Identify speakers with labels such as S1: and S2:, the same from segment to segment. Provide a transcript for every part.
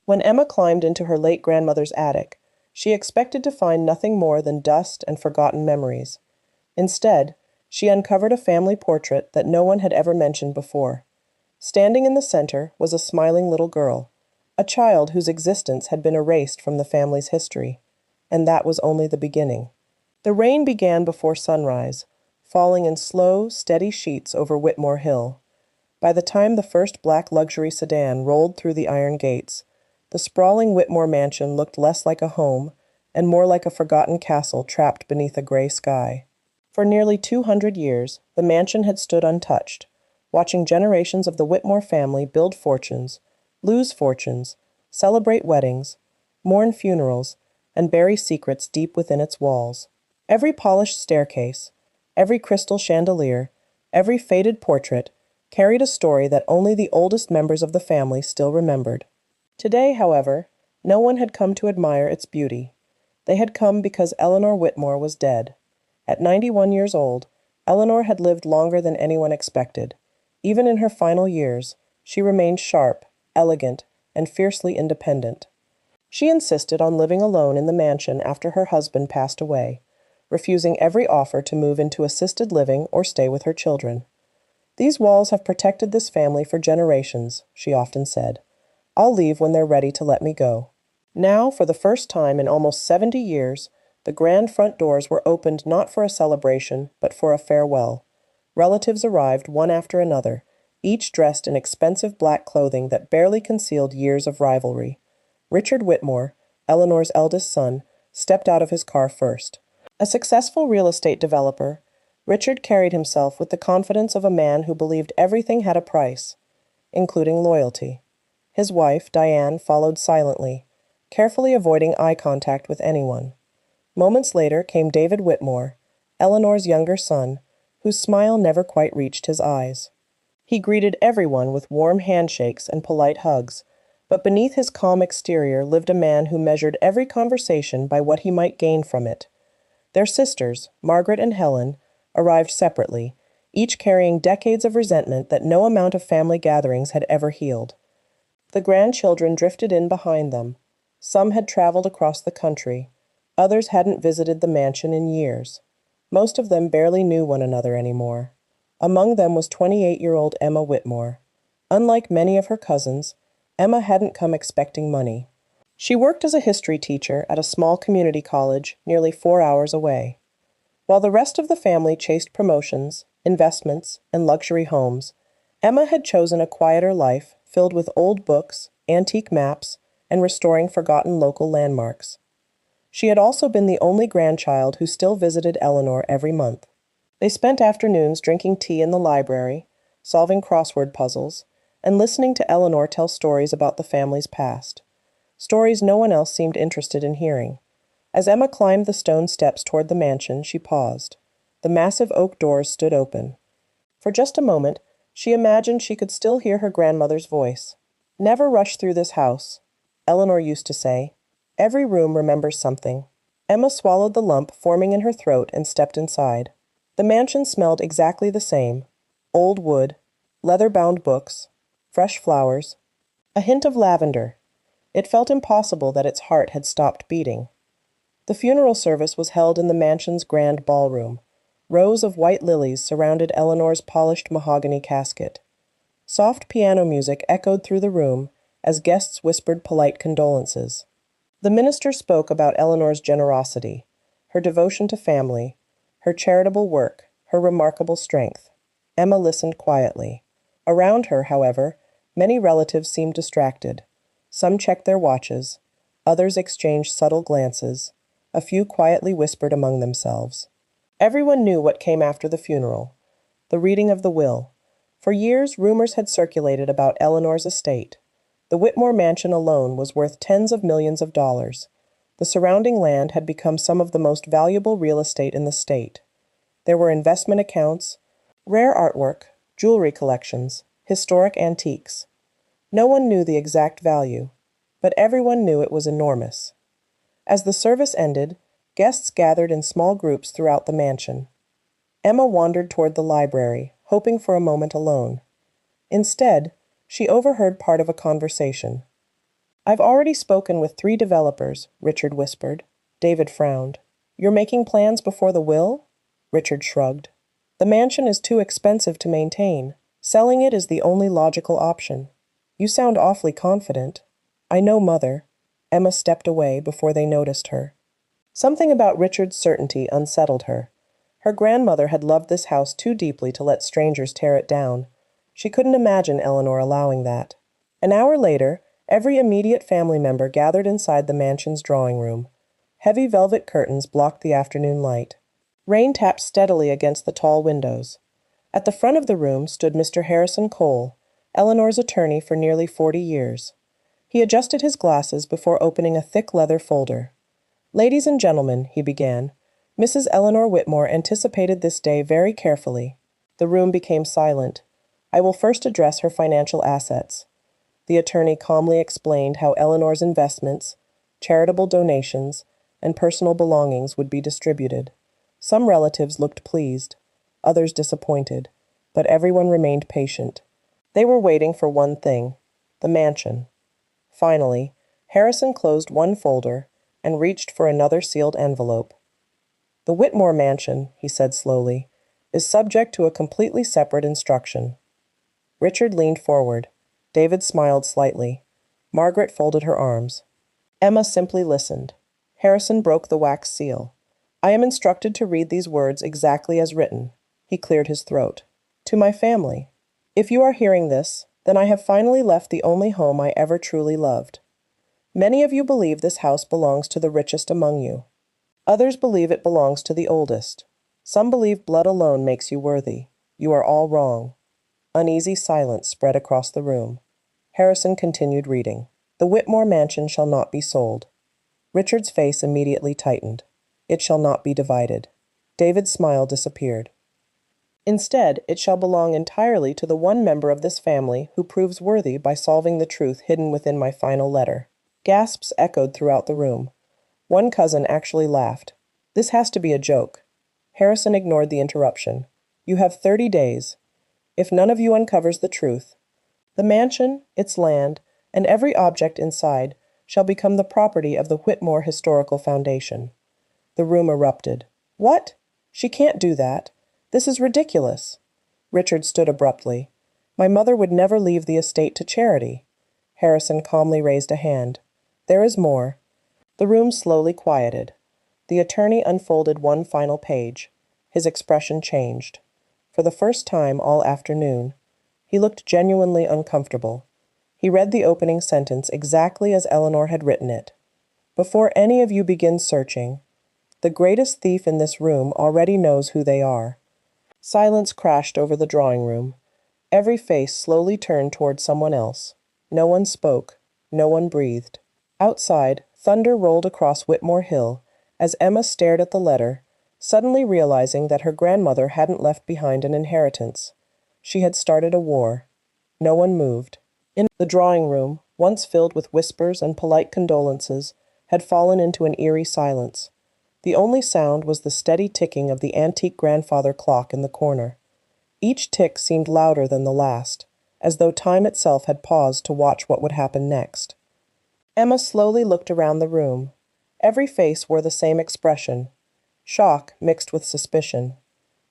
S1: When Emma climbed into her late grandmother's attic, she expected to find nothing more than dust and forgotten memories. Instead, she uncovered a family portrait that no one had ever mentioned before. Standing in the center was a smiling little girl, a child whose existence had been erased from the family's history. And that was only the beginning. The rain began before sunrise, falling in slow, steady sheets over Whitmore Hill. By the time the first black luxury sedan rolled through the iron gates, the sprawling Whitmore Mansion looked less like a home and more like a forgotten castle trapped beneath a gray sky. For nearly 200 years, the mansion had stood untouched, watching generations of the Whitmore family build fortunes, lose fortunes, celebrate weddings, mourn funerals, and bury secrets deep within its walls. Every polished staircase, every crystal chandelier, every faded portrait carried a story that only the oldest members of the family still remembered. Today, however, no one had come to admire its beauty. They had come because Eleanor Whitmore was dead. At 91 years old, Eleanor had lived longer than anyone expected. Even in her final years, she remained sharp, elegant, and fiercely independent. She insisted on living alone in the mansion after her husband passed away, refusing every offer to move into assisted living or stay with her children. "These walls have protected this family for generations," she often said. "I'll leave when they're ready to let me go." Now, for the first time in almost 70 years, the grand front doors were opened not for a celebration, but for a farewell. Relatives arrived one after another, each dressed in expensive black clothing that barely concealed years of rivalry. Richard Whitmore, Eleanor's eldest son, stepped out of his car first. A successful real estate developer, Richard carried himself with the confidence of a man who believed everything had a price, including loyalty. His wife, Diane, followed silently, carefully avoiding eye contact with anyone. Moments later came David Whitmore, Eleanor's younger son, whose smile never quite reached his eyes. He greeted everyone with warm handshakes and polite hugs, but beneath his calm exterior lived a man who measured every conversation by what he might gain from it. Their sisters, Margaret and Helen, arrived separately, each carrying decades of resentment that no amount of family gatherings had ever healed. The grandchildren drifted in behind them. Some had traveled across the country. Others hadn't visited the mansion in years. Most of them barely knew one another anymore. Among them was 28-year-old Emma Whitmore. Unlike many of her cousins, Emma hadn't come expecting money. She worked as a history teacher at a small community college nearly 4 hours away. While the rest of the family chased promotions, investments, and luxury homes, Emma had chosen a quieter life filled with old books, antique maps, and restoring forgotten local landmarks. She had also been the only grandchild who still visited Eleanor every month. They spent afternoons drinking tea in the library, solving crossword puzzles, and listening to Eleanor tell stories about the family's past. Stories no one else seemed interested in hearing. As Emma climbed the stone steps toward the mansion, she paused. The massive oak doors stood open. For just a moment, she imagined she could still hear her grandmother's voice. "Never rush through this house," Eleanor used to say. "Every room remembers something." Emma swallowed the lump forming in her throat and stepped inside. The mansion smelled exactly the same. Old wood, leather-bound books, fresh flowers, a hint of lavender. It felt impossible that its heart had stopped beating. The funeral service was held in the mansion's grand ballroom. Rows of white lilies surrounded Eleanor's polished mahogany casket. Soft piano music echoed through the room as guests whispered polite condolences. The minister spoke about Eleanor's generosity, her devotion to family, her charitable work, her remarkable strength. Emma listened quietly. Around her, however, many relatives seemed distracted. Some checked their watches, others exchanged subtle glances, a few quietly whispered among themselves. Everyone knew what came after the funeral, the reading of the will. For years, rumors had circulated about Eleanor's estate. The Whitmore Mansion alone was worth tens of millions of dollars. The surrounding land had become some of the most valuable real estate in the state. There were investment accounts, rare artwork, jewelry collections, historic antiques. No one knew the exact value, but everyone knew it was enormous. As the service ended, guests gathered in small groups throughout the mansion. Emma wandered toward the library, hoping for a moment alone. Instead, she overheard part of a conversation. I've already spoken with 3 developers, Richard whispered. David frowned. You're making plans before the will? Richard shrugged. The mansion is too expensive to maintain. Selling it is the only logical option. You sound awfully confident. I know, Mother. Emma stepped away before they noticed her. Something about Richard's certainty unsettled her. Her grandmother had loved this house too deeply to let strangers tear it down. She couldn't imagine Eleanor allowing that. An hour later, every immediate family member gathered inside the mansion's drawing room. Heavy velvet curtains blocked the afternoon light. Rain tapped steadily against the tall windows. At the front of the room stood Mr. Harrison Cole, Eleanor's attorney for nearly 40 years. He adjusted his glasses before opening a thick leather folder. Ladies and gentlemen, he began, Mrs. Eleanor Whitmore anticipated this day very carefully. The room became silent. I will first address her financial assets. The attorney calmly explained how Eleanor's investments, charitable donations, and personal belongings would be distributed. Some relatives looked pleased, others disappointed, but everyone remained patient. They were waiting for one thing, the mansion. Finally, Harrison closed one folder and reached for another sealed envelope. The Whitmore Mansion, he said slowly, is subject to a completely separate instruction. Richard leaned forward. David smiled slightly. Margaret folded her arms. Emma simply listened. Harrison broke the wax seal. I am instructed to read these words exactly as written. He cleared his throat. To my family. If you are hearing this, then I have finally left the only home I ever truly loved. Many of you believe this house belongs to the richest among you. Others believe it belongs to the oldest. Some believe blood alone makes you worthy. You are all wrong. Uneasy silence spread across the room. Harrison continued reading. The Whitmore Mansion shall not be sold. Richard's face immediately tightened. It shall not be divided. David's smile disappeared. Instead, it shall belong entirely to the one member of this family who proves worthy by solving the truth hidden within my final letter. Gasps echoed throughout the room. One cousin actually laughed. This has to be a joke. Harrison ignored the interruption. You have 30 days. If none of you uncovers the truth, the mansion, its land, and every object inside shall become the property of the Whitmore Historical Foundation. The room erupted. What? She can't do that. This is ridiculous. Richard stood abruptly. My mother would never leave the estate to charity. Harrison calmly raised a hand. There is more. The room slowly quieted. The attorney unfolded one final page. His expression changed. For the first time all afternoon, he looked genuinely uncomfortable. He read the opening sentence exactly as Eleanor had written it. Before any of you begin searching, the greatest thief in this room already knows who they are. Silence crashed over the drawing room. Every face slowly turned toward someone else. No one spoke. No one breathed. Outside, thunder rolled across Whitmore Hill as Emma stared at the letter, suddenly realizing that her grandmother hadn't left behind an inheritance. She had started a war. No one moved. In the drawing room, once filled with whispers and polite condolences, had fallen into an eerie silence. The only sound was the steady ticking of the antique grandfather clock in the corner. Each tick seemed louder than the last, as though time itself had paused to watch what would happen next. Emma slowly looked around the room. Every face wore the same expression, shock mixed with suspicion.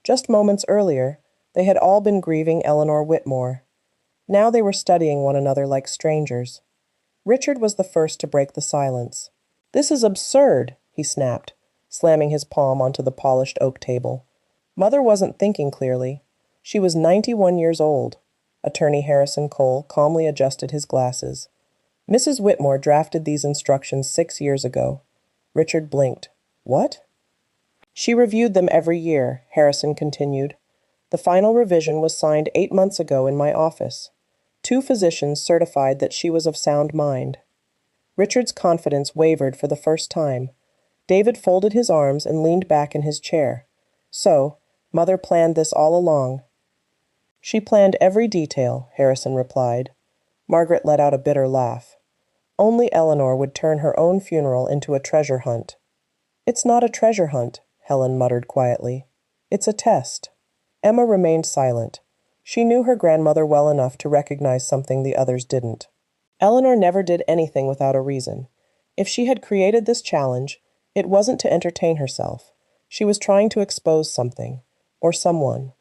S1: Just moments earlier, they had all been grieving Eleanor Whitmore. Now they were studying one another like strangers. Richard was the first to break the silence. This is absurd, he snapped, slamming his palm onto the polished oak table. Mother wasn't thinking clearly. She was 91 years old. Attorney Harrison Cole calmly adjusted his glasses. Mrs. Whitmore drafted these instructions 6 years ago. Richard blinked. What? She reviewed them every year, Harrison continued. The final revision was signed 8 months ago in my office. 2 physicians certified that she was of sound mind. Richard's confidence wavered for the first time. David folded his arms and leaned back in his chair. So, Mother planned this all along. She planned every detail, Harrison replied. Margaret let out a bitter laugh. Only Eleanor would turn her own funeral into a treasure hunt. It's not a treasure hunt, Helen muttered quietly. It's a test. Emma remained silent. She knew her grandmother well enough to recognize something the others didn't. Eleanor never did anything without a reason. If she had created this challenge, it wasn't to entertain herself. She was trying to expose something, or someone.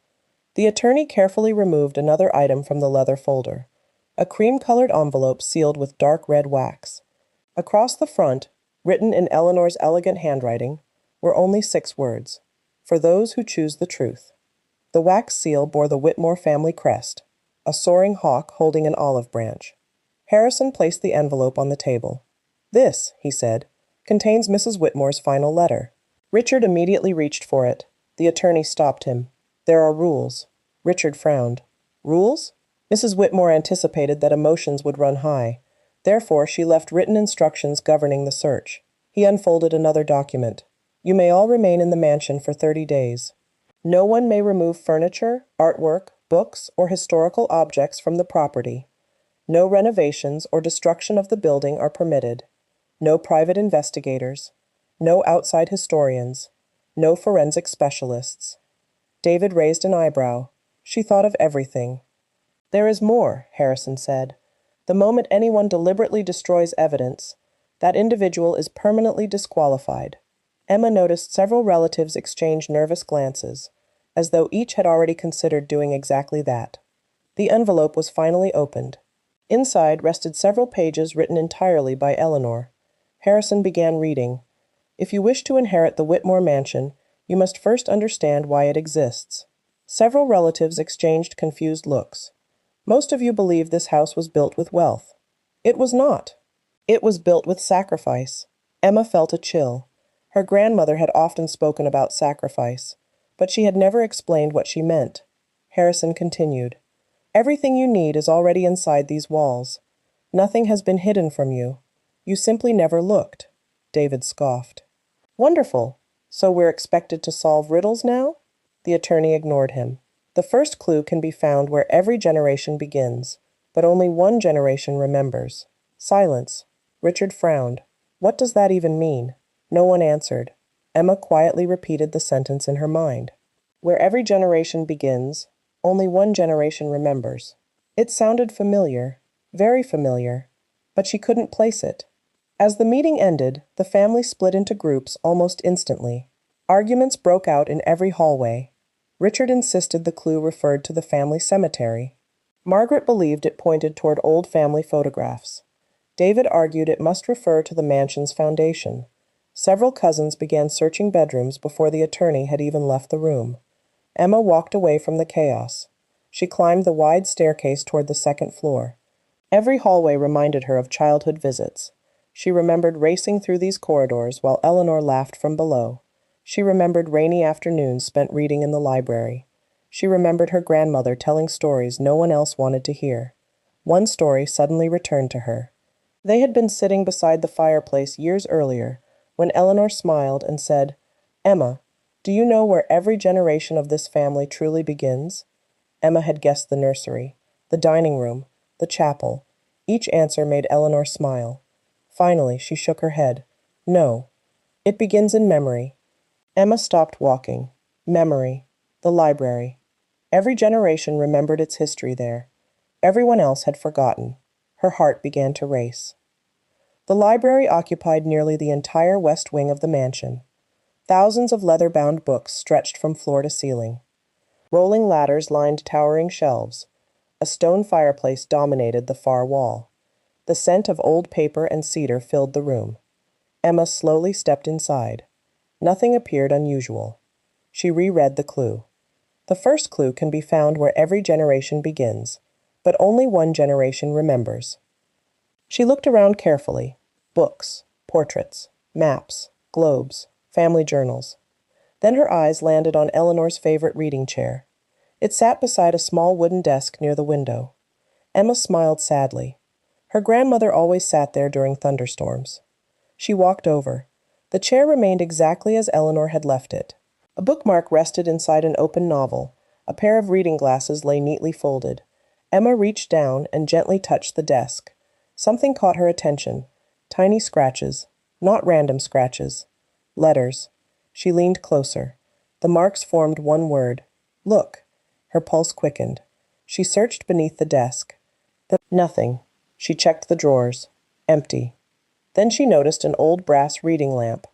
S1: The attorney carefully removed another item from the leather folder, a cream-colored envelope sealed with dark red wax. Across the front, written in Eleanor's elegant handwriting, were only 6 words: "For those who choose the truth." The wax seal bore the Whitmore family crest, a soaring hawk holding an olive branch. Harrison placed the envelope on the table. "This," he said, "contains Mrs. Whitmore's final letter." Richard immediately reached for it. The attorney stopped him. "There are rules." Richard frowned. "Rules?" Mrs. Whitmore anticipated that emotions would run high. Therefore, she left written instructions governing the search. He unfolded another document. "You may all remain in the mansion for 30 days. No one may remove furniture, artwork, books, or historical objects from the property. No renovations or destruction of the building are permitted. No private investigators. No outside historians. No forensic specialists." David raised an eyebrow. She thought of everything. "There is more," Harrison said. "The moment anyone deliberately destroys evidence, that individual is permanently disqualified." Emma noticed several relatives exchange nervous glances, as though each had already considered doing exactly that. The envelope was finally opened. Inside rested several pages written entirely by Eleanor. Harrison began reading. "If you wish to inherit the Whitmore Mansion, you must first understand why it exists." Several relatives exchanged confused looks. "Most of you believe this house was built with wealth." It was not. It was built with sacrifice. Emma felt a chill. Her grandmother had often spoken about sacrifice, but she had never explained what she meant. Harrison continued. "Everything you need is already inside these walls. Nothing has been hidden from you. You simply never looked." David scoffed. "Wonderful. So we're expected to solve riddles now?" The attorney ignored him. "The first clue can be found where every generation begins, but only one generation remembers." Silence. Richard frowned. What does that even mean? No one answered. Emma quietly repeated the sentence in her mind. "Where every generation begins, only one generation remembers." It sounded familiar, very familiar, but she couldn't place it. As the meeting ended, the family split into groups almost instantly. Arguments broke out in every hallway. Richard insisted the clue referred to the family cemetery. Margaret believed it pointed toward old family photographs. David argued it must refer to the mansion's foundation. Several cousins began searching bedrooms before the attorney had even left the room. Emma walked away from the chaos. She climbed the wide staircase toward the second floor. Every hallway reminded her of childhood visits. She remembered racing through these corridors while Eleanor laughed from below. She remembered rainy afternoons spent reading in the library. She remembered her grandmother telling stories no one else wanted to hear. One story suddenly returned to her. They had been sitting beside the fireplace years earlier, when Eleanor smiled and said, "Emma, do you know where every generation of this family truly begins?" Emma had guessed the nursery, the dining room, the chapel. Each answer made Eleanor smile. Finally, she shook her head. "No. It begins in memory." Emma stopped walking. Memory. The library. Every generation remembered its history there. Everyone else had forgotten. Her heart began to race. The library occupied nearly the entire west wing of the mansion. Thousands of leather-bound books stretched from floor to ceiling. Rolling ladders lined towering shelves. A stone fireplace dominated the far wall. The scent of old paper and cedar filled the room. Emma slowly stepped inside. Nothing appeared unusual. She reread the clue. The first clue can be found where every generation begins, but only one generation remembers. She looked around carefully. Books, portraits, maps, globes, family journals. Then her eyes landed on Eleanor's favorite reading chair. It sat beside a small wooden desk near the window. Emma smiled sadly. Her grandmother always sat there during thunderstorms. She walked over. The chair remained exactly as Eleanor had left it. A bookmark rested inside an open novel. A pair of reading glasses lay neatly folded. Emma reached down and gently touched the desk. Something caught her attention. Tiny scratches. Not random scratches. Letters. She leaned closer. The marks formed one word. "Look." Her pulse quickened. She searched beneath the desk. Nothing. She checked the drawers. Empty. Then she noticed an old brass reading lamp.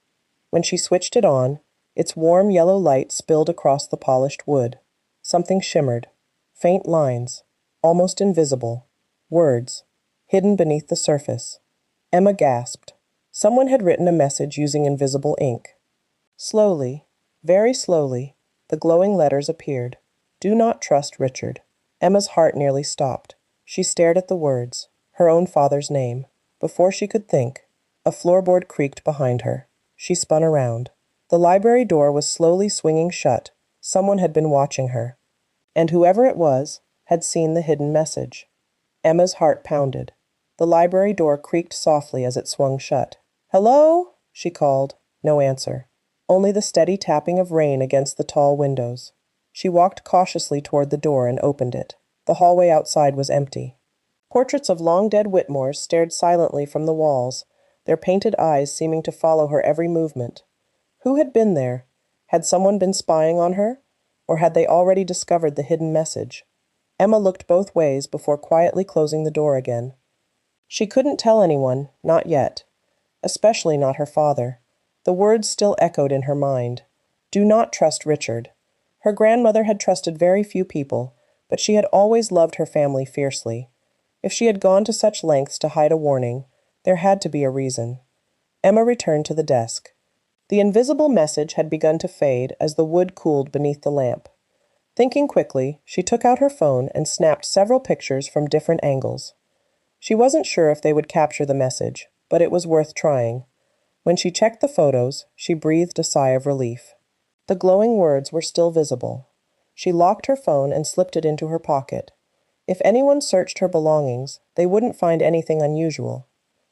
S1: When she switched it on, its warm yellow light spilled across the polished wood. Something shimmered. Faint lines. Almost invisible. Words. Hidden beneath the surface. Emma gasped. Someone had written a message using invisible ink. Slowly, very slowly, the glowing letters appeared. Do not trust Richard. Emma's heart nearly stopped. She stared at the words, her own father's name. Before she could think, a floorboard creaked behind her. She spun around. The library door was slowly swinging shut. Someone had been watching her. And whoever it was had seen the hidden message. Emma's heart pounded. The library door creaked softly as it swung shut. "Hello?" she called. No answer. Only the steady tapping of rain against the tall windows. She walked cautiously toward the door and opened it. The hallway outside was empty. Portraits of long-dead Whitmores stared silently from the walls, their painted eyes seeming to follow her every movement. Who had been there? Had someone been spying on her? Or had they already discovered the hidden message? Emma looked both ways before quietly closing the door again. She couldn't tell anyone, not yet. Especially not her father. The words still echoed in her mind. Do not trust Richard. Her grandmother had trusted very few people, but she had always loved her family fiercely. If she had gone to such lengths to hide a warning, there had to be a reason. Emma returned to the desk. The invisible message had begun to fade as the wood cooled beneath the lamp. Thinking quickly, she took out her phone and snapped several pictures from different angles. She wasn't sure if they would capture the message, but it was worth trying. When she checked the photos, she breathed a sigh of relief. The glowing words were still visible. She locked her phone and slipped it into her pocket. If anyone searched her belongings, they wouldn't find anything unusual.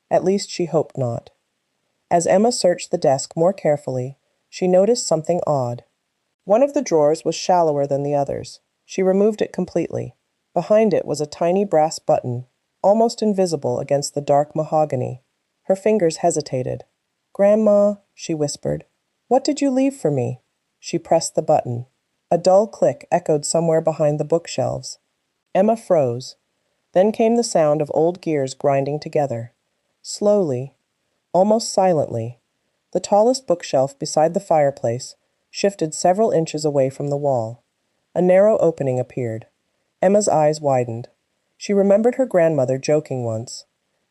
S1: At least she hoped not. As Emma searched the desk more carefully, she noticed something odd. One of the drawers was shallower than the others. She removed it completely. Behind it was a tiny brass button, almost invisible against the dark mahogany. Her fingers hesitated. "Grandma," she whispered, "what did you leave for me?" She pressed the button. A dull click echoed somewhere behind the bookshelves. Emma froze. Then came the sound of old gears grinding together. Slowly, almost silently, the tallest bookshelf beside the fireplace shifted several inches away from the wall. A narrow opening appeared. Emma's eyes widened. She remembered her grandmother joking once.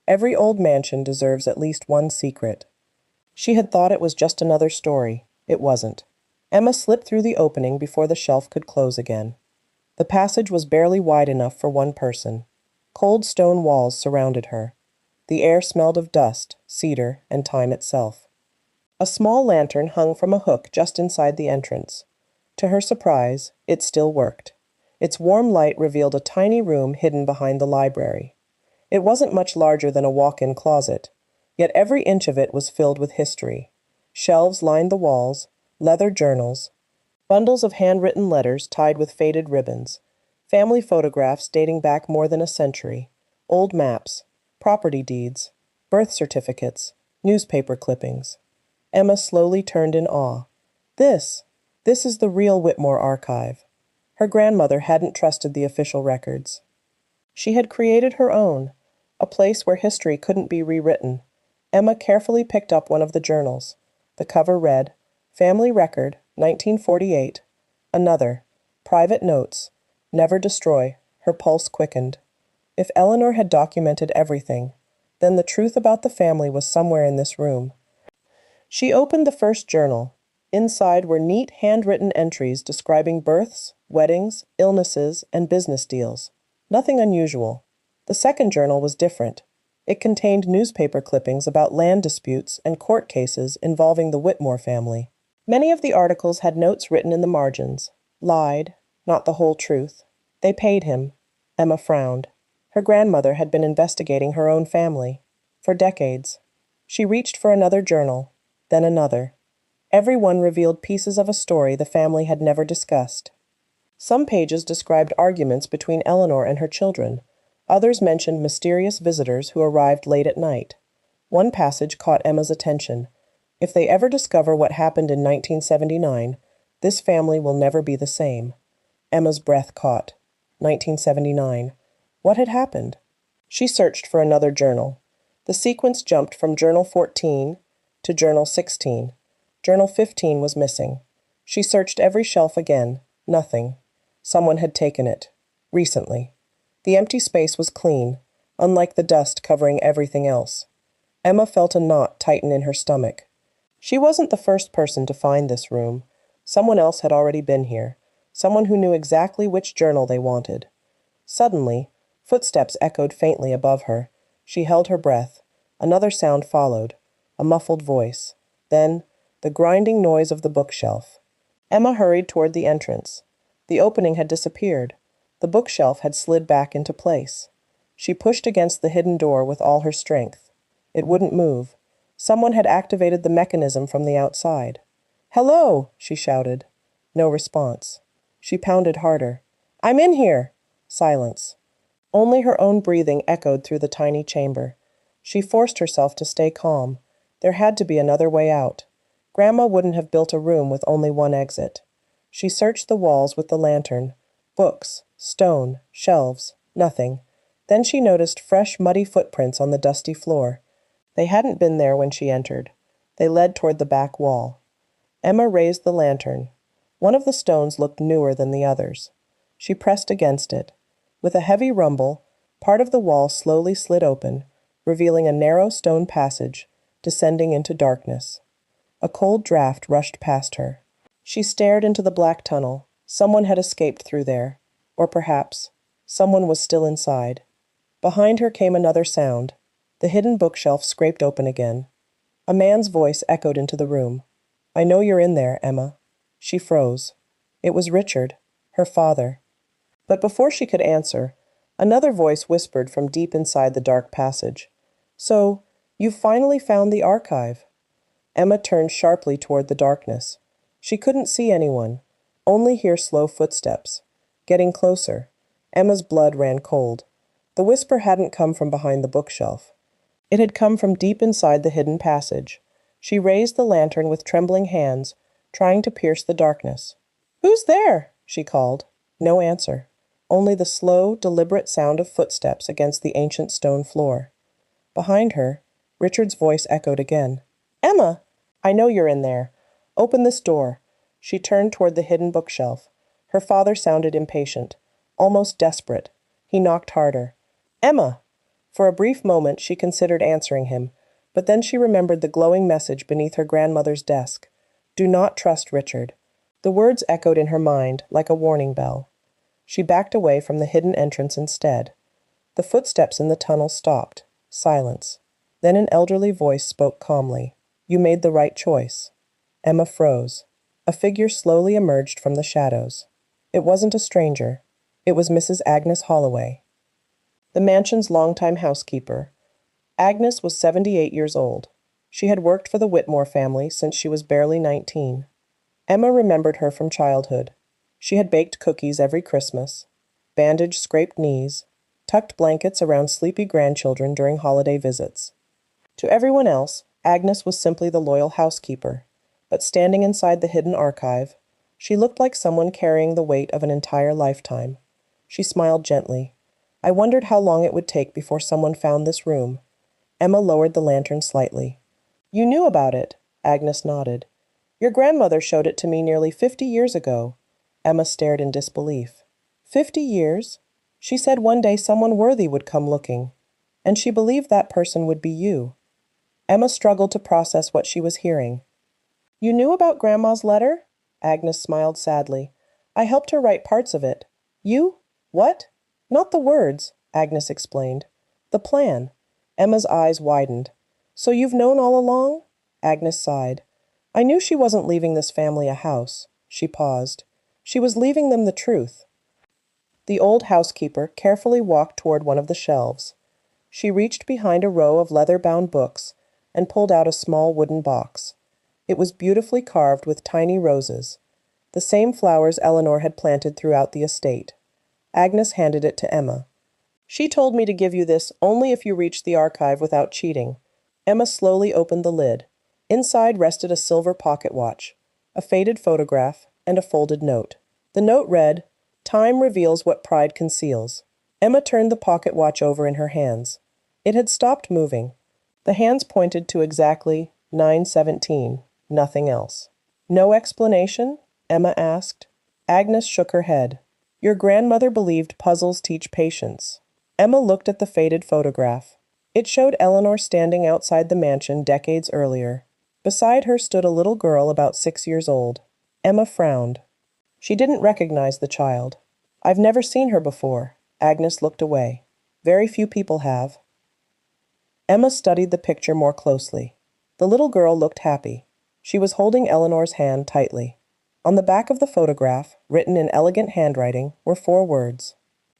S1: Every old mansion deserves at least one secret. She had thought it was just another story. It wasn't. Emma slipped through the opening before the shelf could close again. The passage was barely wide enough for one person. Cold stone walls surrounded her. The air smelled of dust, cedar, and time itself. A small lantern hung from a hook just inside the entrance. To her surprise, it still worked. Its warm light revealed a tiny room hidden behind the library. It wasn't much larger than a walk-in closet, yet every inch of it was filled with history. Shelves lined the walls, leather journals, bundles of handwritten letters tied with faded ribbons, family photographs dating back more than a century, old maps, property deeds, birth certificates, newspaper clippings. Emma slowly turned in awe. This is the real Whitmore archive. Her grandmother hadn't trusted the official records. She had created her own, a place where history couldn't be rewritten. Emma carefully picked up one of the journals. The cover read, Family Record, 1948. Another, Private Notes, Never Destroy. Her pulse quickened. If Eleanor had documented everything, then the truth about the family was somewhere in this room. She opened the first journal. Inside were neat handwritten entries describing births, weddings, illnesses, and business deals. Nothing unusual. The second journal was different. It contained newspaper clippings about land disputes and court cases involving the Whitmore family. Many of the articles had notes written in the margins. Lied, not the whole truth. They paid him. Emma frowned. Her grandmother had been investigating her own family. For decades. She reached for another journal, then another. Every one revealed pieces of a story the family had never discussed. Some pages described arguments between Eleanor and her children. Others mentioned mysterious visitors who arrived late at night. One passage caught Emma's attention. If they ever discover what happened in 1979, this family will never be the same. Emma's breath caught. 1979. What had happened? She searched for another journal. The sequence jumped from Journal 14 to Journal 16. Journal 15 was missing. She searched every shelf again. Nothing. Someone had taken it. Recently. The empty space was clean, unlike the dust covering everything else. Emma felt a knot tighten in her stomach. She wasn't the first person to find this room. Someone else had already been here. Someone who knew exactly which journal they wanted. Suddenly, footsteps echoed faintly above her. She held her breath. Another sound followed. A muffled voice. Then, the grinding noise of the bookshelf. Emma hurried toward the entrance. The opening had disappeared. The bookshelf had slid back into place. She pushed against the hidden door with all her strength. It wouldn't move. Someone had activated the mechanism from the outside. "Hello!" she shouted. No response. She pounded harder. "I'm in here!" Silence. Only her own breathing echoed through the tiny chamber. She forced herself to stay calm. There had to be another way out. Grandma wouldn't have built a room with only one exit. She searched the walls with the lantern. Books, stone, shelves, nothing. Then she noticed fresh, muddy footprints on the dusty floor. They hadn't been there when she entered. They led toward the back wall. Emma raised the lantern. One of the stones looked newer than the others. She pressed against it. With a heavy rumble, part of the wall slowly slid open, revealing a narrow stone passage, descending into darkness. A cold draft rushed past her. She stared into the black tunnel. Someone had escaped through there. Or perhaps, someone was still inside. Behind her came another sound. The hidden bookshelf scraped open again. A man's voice echoed into the room. "I know you're in there, Emma." She froze. It was Richard, her father. But before she could answer, another voice whispered from deep inside the dark passage. "So, you've finally found the archive." Emma turned sharply toward the darkness. She couldn't see anyone, only hear slow footsteps. Getting closer. Emma's blood ran cold. The whisper hadn't come from behind the bookshelf. It had come from deep inside the hidden passage. She raised the lantern with trembling hands, trying to pierce the darkness. "Who's there?" she called. No answer. Only the slow, deliberate sound of footsteps against the ancient stone floor. Behind her, Richard's voice echoed again. "Emma! I know you're in there. Open this door." She turned toward the hidden bookshelf. Her father sounded impatient, almost desperate. He knocked harder. "Emma!" For a brief moment she considered answering him, but then she remembered the glowing message beneath her grandmother's desk. "Do not trust Richard." The words echoed in her mind like a warning bell. She backed away from the hidden entrance instead. The footsteps in the tunnel stopped. Silence. Then an elderly voice spoke calmly. "You made the right choice." Emma froze. A figure slowly emerged from the shadows. It wasn't a stranger. It was Mrs. Agnes Holloway, the mansion's longtime housekeeper. Agnes was 78 years old. She had worked for the Whitmore family since she was barely 19. Emma remembered her from childhood. She had baked cookies every Christmas, bandaged scraped knees, tucked blankets around sleepy grandchildren during holiday visits. To everyone else, Agnes was simply the loyal housekeeper, but standing inside the hidden archive, she looked like someone carrying the weight of an entire lifetime. She smiled gently. I wondered how long it would take before someone found this room. Emma lowered the lantern slightly. "You knew about it," Agnes nodded. "Your grandmother showed it to me nearly 50 years ago." Emma stared in disbelief. 50 years? She said one day someone worthy would come looking, and she believed that person would be you. Emma struggled to process what she was hearing. "You knew about Grandma's letter?" Agnes smiled sadly. "I helped her write parts of it." "You? What?" "Not the words," Agnes explained. "The plan." Emma's eyes widened. "So you've known all along?" Agnes sighed. "I knew she wasn't leaving this family a house." She paused. "She was leaving them the truth." The old housekeeper carefully walked toward one of the shelves. She reached behind a row of leather-bound books and pulled out a small wooden box. It was beautifully carved with tiny roses, the same flowers Eleanor had planted throughout the estate. Agnes handed it to Emma. "She told me to give you this only if you reached the archive without cheating." Emma slowly opened the lid. Inside rested a silver pocket watch, a faded photograph, and a folded note. The note read, "Time reveals what pride conceals. Emma turned the pocket watch over in her hands. It had stopped moving. The hands pointed to exactly 9:17, nothing else. No explanation? Emma asked. Agnes shook her head. Your grandmother believed puzzles teach patience. Emma looked at the faded photograph. It showed Eleanor standing outside the mansion decades earlier. Beside her stood a little girl about 6 years old. Emma frowned. She didn't recognize the child. I've never seen her before. Agnes looked away. Very few people have. Emma studied the picture more closely. The little girl looked happy. She was holding Eleanor's hand tightly. On the back of the photograph, written in elegant handwriting, were 4 words.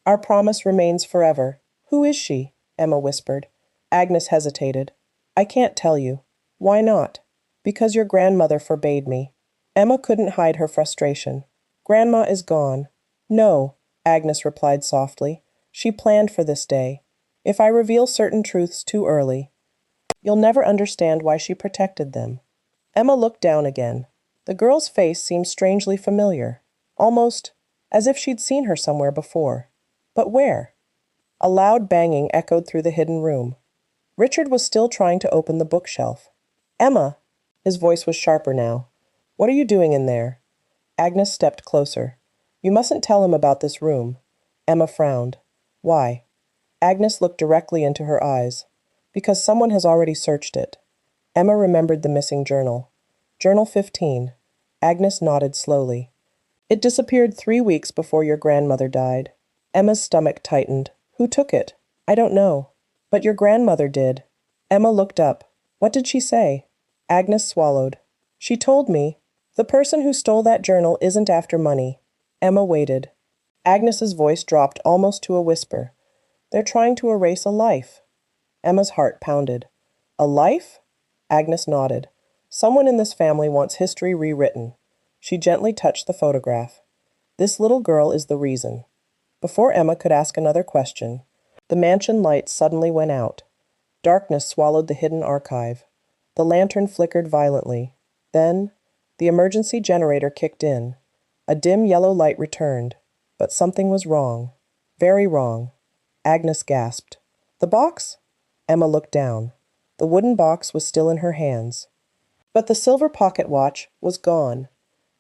S1: Our promise remains forever. Who is she? Emma whispered. Agnes hesitated. I can't tell you. Why not? Because your grandmother forbade me. Emma couldn't hide her frustration. Grandma is gone. No, Agnes replied softly. She planned for this day. If I reveal certain truths too early, you'll never understand why she protected them. Emma looked down again. The girl's face seemed strangely familiar, almost as if she'd seen her somewhere before. But where? A loud banging echoed through the hidden room. Richard was still trying to open the bookshelf. Emma! His voice was sharper now. What are you doing in there? Agnes stepped closer. You mustn't tell him about this room. Emma frowned. Why? Agnes looked directly into her eyes. Because someone has already searched it. Emma remembered the missing journal. Journal 15. Agnes nodded slowly. It disappeared 3 weeks before your grandmother died. Emma's stomach tightened. Who took it? I don't know. But your grandmother did. Emma looked up. What did she say? Agnes swallowed. She told me, the person who stole that journal isn't after money. Emma waited. Agnes's voice dropped almost to a whisper. They're trying to erase a life. Emma's heart pounded. A life? Agnes nodded. Someone in this family wants history rewritten. She gently touched the photograph. This little girl is the reason. Before Emma could ask another question, the mansion lights suddenly went out. Darkness swallowed the hidden archive. The lantern flickered violently. Then, the emergency generator kicked in. A dim yellow light returned. But something was wrong. Very wrong. Agnes gasped. The box? Emma looked down. The wooden box was still in her hands. But the silver pocket watch was gone.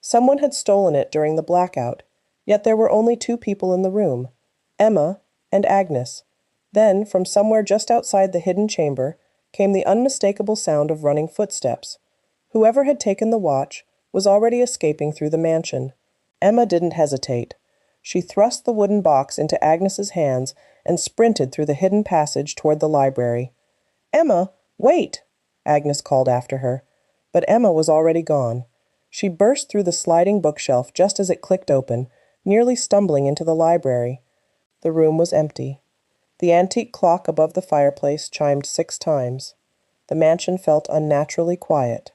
S1: Someone had stolen it during the blackout, yet there were only 2 people in the room, Emma and Agnes. Then, from somewhere just outside the hidden chamber, came the unmistakable sound of running footsteps. Whoever had taken the watch was already escaping through the mansion. Emma didn't hesitate. She thrust the wooden box into Agnes's hands and sprinted through the hidden passage toward the library. Emma, wait! Agnes called after her. But Emma was already gone. She burst through the sliding bookshelf just as it clicked open, nearly stumbling into the library. The room was empty. The antique clock above the fireplace chimed 6 times. The mansion felt unnaturally quiet.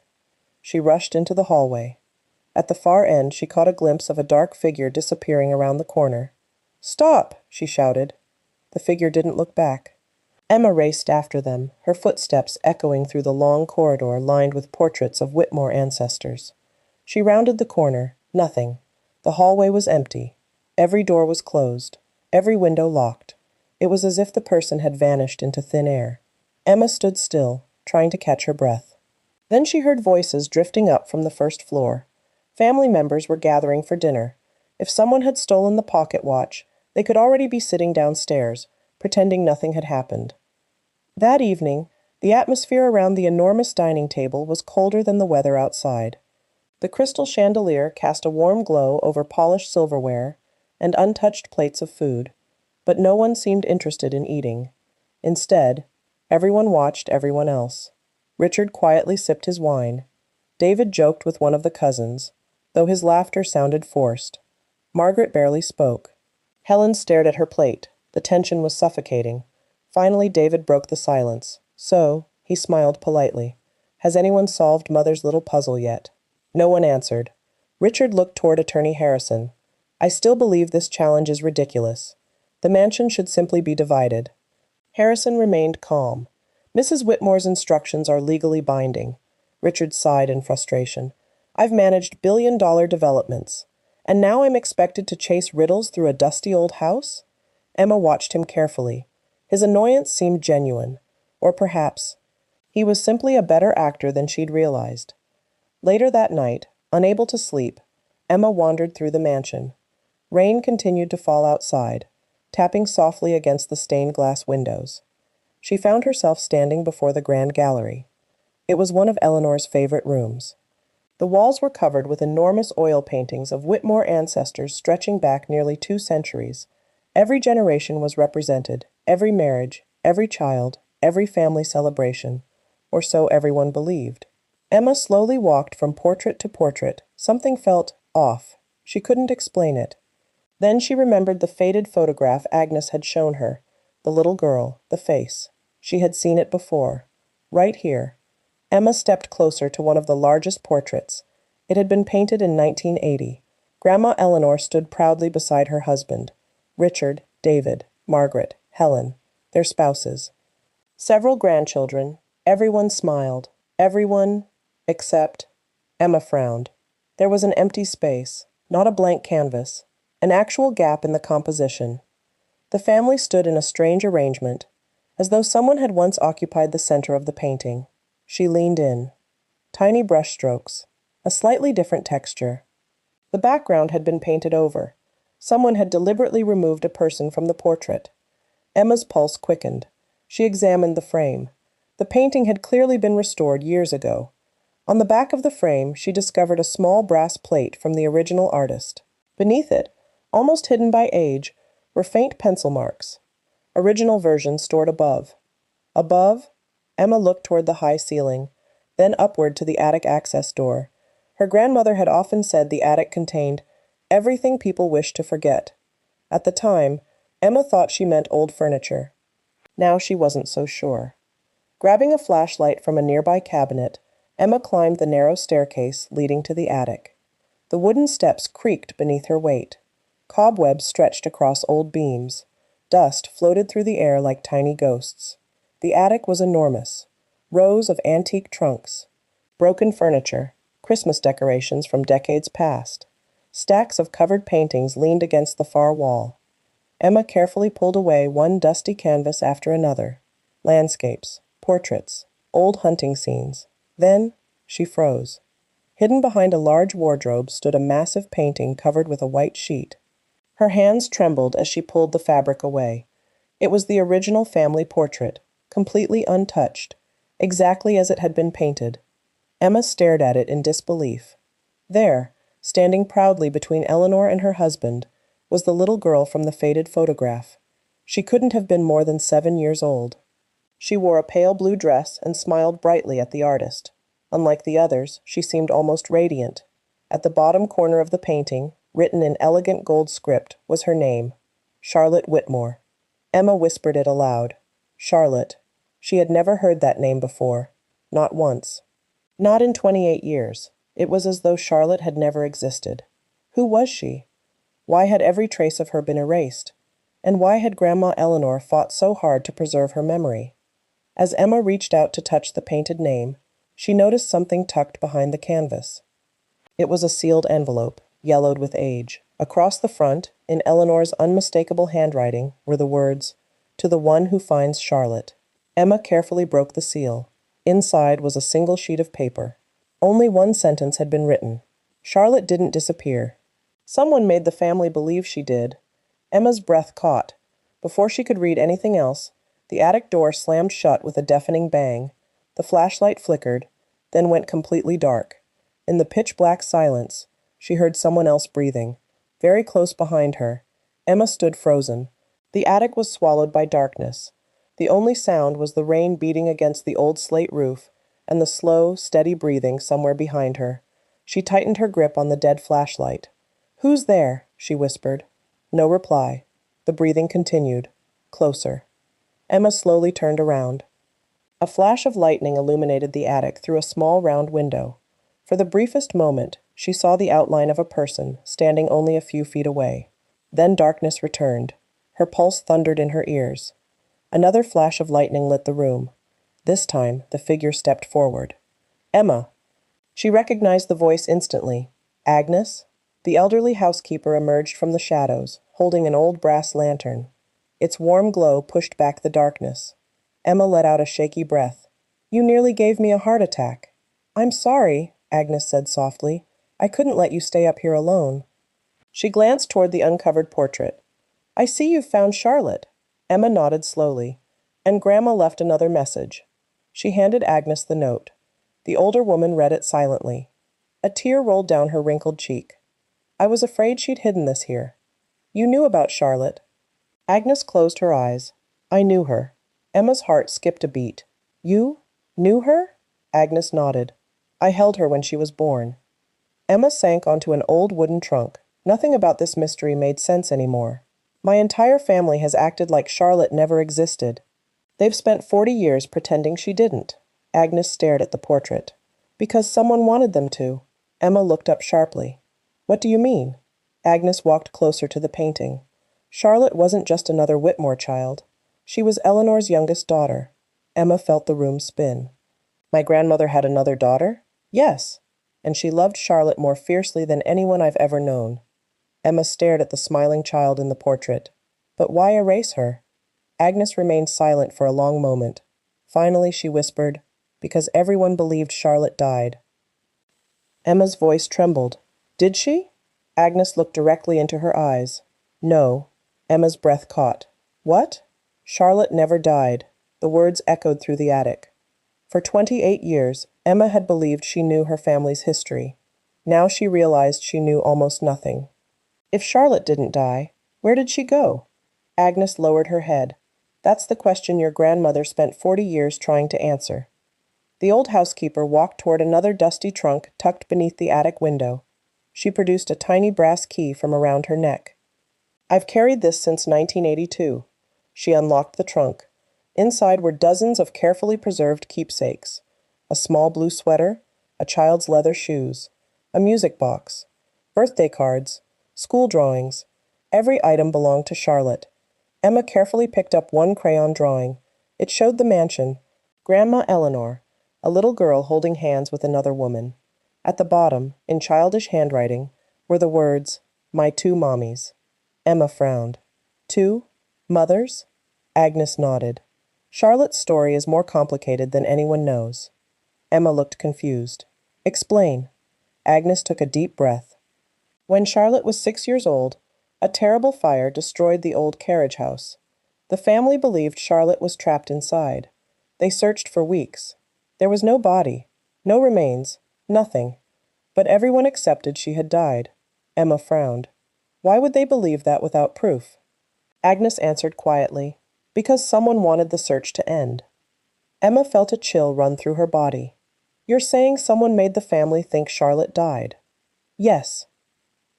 S1: She rushed into the hallway. At the far end, she caught a glimpse of a dark figure disappearing around the corner. Stop! She shouted. The figure didn't look back. Emma raced after them, her footsteps echoing through the long corridor lined with portraits of Whitmore ancestors. She rounded the corner. Nothing. The hallway was empty. Every door was closed. Every window locked. It was as if the person had vanished into thin air. Emma stood still, trying to catch her breath. Then she heard voices drifting up from the first floor. Family members were gathering for dinner. If someone had stolen the pocket watch, they could already be sitting downstairs, pretending nothing had happened. That evening, the atmosphere around the enormous dining table was colder than the weather outside. The crystal chandelier cast a warm glow over polished silverware and untouched plates of food, but no one seemed interested in eating. Instead, everyone watched everyone else. Richard quietly sipped his wine. David joked with one of the cousins, though his laughter sounded forced. Margaret barely spoke. Helen stared at her plate. The tension was suffocating. Finally, David broke the silence. So, he smiled politely. Has anyone solved Mother's little puzzle yet? No one answered. Richard looked toward Attorney Harrison. I still believe this challenge is ridiculous. The mansion should simply be divided. Harrison remained calm. Mrs. Whitmore's instructions are legally binding. Richard sighed in frustration. I've managed billion-dollar developments. And now I'm expected to chase riddles through a dusty old house? Emma watched him carefully. His annoyance seemed genuine, or perhaps he was simply a better actor than she'd realized. Later that night, unable to sleep, Emma wandered through the mansion. Rain continued to fall outside, tapping softly against the stained glass windows. She found herself standing before the grand gallery. It was one of Eleanor's favorite rooms. The walls were covered with enormous oil paintings of Whitmore ancestors stretching back nearly 2 centuries. Every generation was represented, every marriage, every child, every family celebration, or so everyone believed. Emma slowly walked from portrait to portrait. Something felt off. She couldn't explain it. Then she remembered the faded photograph Agnes had shown her. The little girl, the face. She had seen it before. Right here. Emma stepped closer to one of the largest portraits. It had been painted in 1980. Grandma Eleanor stood proudly beside her husband. Richard, David, Margaret, Helen, their spouses. Several grandchildren. Everyone smiled. Everyone except... Emma frowned. There was an empty space, not a blank canvas, an actual gap in the composition. The family stood in a strange arrangement, as though someone had once occupied the center of the painting. She leaned in. Tiny brushstrokes, a slightly different texture. The background had been painted over. Someone had deliberately removed a person from the portrait. Emma's pulse quickened. She examined the frame. The painting had clearly been restored years ago. On the back of the frame, she discovered a small brass plate from the original artist. Beneath it, almost hidden by age, were faint pencil marks. Original version stored above. Above, Emma looked toward the high ceiling, then upward to the attic access door. Her grandmother had often said the attic contained everything people wished to forget. At the time, Emma thought she meant old furniture. Now she wasn't so sure. Grabbing a flashlight from a nearby cabinet, Emma climbed the narrow staircase leading to the attic. The wooden steps creaked beneath her weight. Cobwebs stretched across old beams. Dust floated through the air like tiny ghosts. The attic was enormous. Rows of antique trunks, broken furniture, Christmas decorations from decades past. Stacks of covered paintings leaned against the far wall. Emma carefully pulled away one dusty canvas after another. Landscapes, portraits, old hunting scenes. Then she froze. Hidden behind a large wardrobe stood a massive painting covered with a white sheet. Her hands trembled as she pulled the fabric away. It was the original family portrait, completely untouched, exactly as it had been painted. Emma stared at it in disbelief. There, standing proudly between Eleanor and her husband, was the little girl from the faded photograph. She couldn't have been more than 7 years old. She wore a pale blue dress and smiled brightly at the artist. Unlike the others, she seemed almost radiant. At the bottom corner of the painting, written in elegant gold script, was her name, Charlotte Whitmore. Emma whispered it aloud. Charlotte. She had never heard that name before. Not once. Not in 28 years. It was as though Charlotte had never existed. Who was she? Why had every trace of her been erased? And why had Grandma Eleanor fought so hard to preserve her memory? As Emma reached out to touch the painted name, she noticed something tucked behind the canvas. It was a sealed envelope, yellowed with age. Across the front, in Eleanor's unmistakable handwriting, were the words, "To the one who finds Charlotte." Emma carefully broke the seal. Inside was a single sheet of paper. Only one sentence had been written. Charlotte didn't disappear. Someone made the family believe she did. Emma's breath caught. Before she could read anything else, the attic door slammed shut with a deafening bang. The flashlight flickered, then went completely dark. In the pitch-black silence, she heard someone else breathing. Very close behind her, Emma stood frozen. The attic was swallowed by darkness. The only sound was the rain beating against the old slate roof and the slow, steady breathing somewhere behind her. She tightened her grip on the dead flashlight. "Who's there?" she whispered. No reply. The breathing continued. Closer. Emma slowly turned around. A flash of lightning illuminated the attic through a small round window. For the briefest moment, she saw the outline of a person standing only a few feet away. Then darkness returned. Her pulse thundered in her ears. Another flash of lightning lit the room. This time, the figure stepped forward. "Emma!" She recognized the voice instantly. Agnes? The elderly housekeeper emerged from the shadows, holding an old brass lantern. Its warm glow pushed back the darkness. Emma let out a shaky breath. "You nearly gave me a heart attack." "I'm sorry," Agnes said softly. "I couldn't let you stay up here alone." She glanced toward the uncovered portrait. "I see you've found Charlotte." Emma nodded slowly. "And Grandma left another message." She handed Agnes the note. The older woman read it silently. A tear rolled down her wrinkled cheek. "I was afraid she'd hidden this here." "You knew about Charlotte." Agnes closed her eyes. "I knew her." Emma's heart skipped a beat. "You knew her?" Agnes nodded. "I held her when she was born." Emma sank onto an old wooden trunk. Nothing about this mystery made sense anymore. "My entire family has acted like Charlotte never existed. They've spent 40 years pretending she didn't." Agnes stared at the portrait. "Because someone wanted them to." Emma looked up sharply. "What do you mean?" Agnes walked closer to the painting. Charlotte wasn't just another Whitmore child. She was Eleanor's youngest daughter. Emma felt the room spin. "My grandmother had another daughter?" "Yes. And she loved Charlotte more fiercely than anyone I've ever known." Emma stared at the smiling child in the portrait. "But why erase her?" Agnes remained silent for a long moment. Finally, she whispered, "Because everyone believed Charlotte died." Emma's voice trembled. "Did she?" Agnes looked directly into her eyes. "No." Emma's breath caught. "What?" "Charlotte never died." The words echoed through the attic. For 28 years, Emma had believed she knew her family's history. Now she realized she knew almost nothing. If Charlotte didn't die, where did she go? Agnes lowered her head. "That's the question your grandmother spent 40 years trying to answer." The old housekeeper walked toward another dusty trunk tucked beneath the attic window. She produced a tiny brass key from around her neck. "I've carried this since 1982. She unlocked the trunk. Inside were dozens of carefully preserved keepsakes. A small blue sweater, a child's leather shoes, a music box, birthday cards, school drawings. Every item belonged to Charlotte. Emma carefully picked up one crayon drawing. It showed the mansion. Grandma Eleanor, a little girl holding hands with another woman. At the bottom, in childish handwriting, were the words, "My two mommies." Emma frowned. "Two? Mothers?" Agnes nodded. "Charlotte's story is more complicated than anyone knows." Emma looked confused. "Explain." Agnes took a deep breath. "When Charlotte was 6 years old, a terrible fire destroyed the old carriage house. The family believed Charlotte was trapped inside. They searched for weeks. There was no body, no remains, nothing. But everyone accepted she had died." Emma frowned. "Why would they believe that without proof?" Agnes answered quietly, "Because someone wanted the search to end." Emma felt a chill run through her body. "You're saying someone made the family think Charlotte died?" "Yes."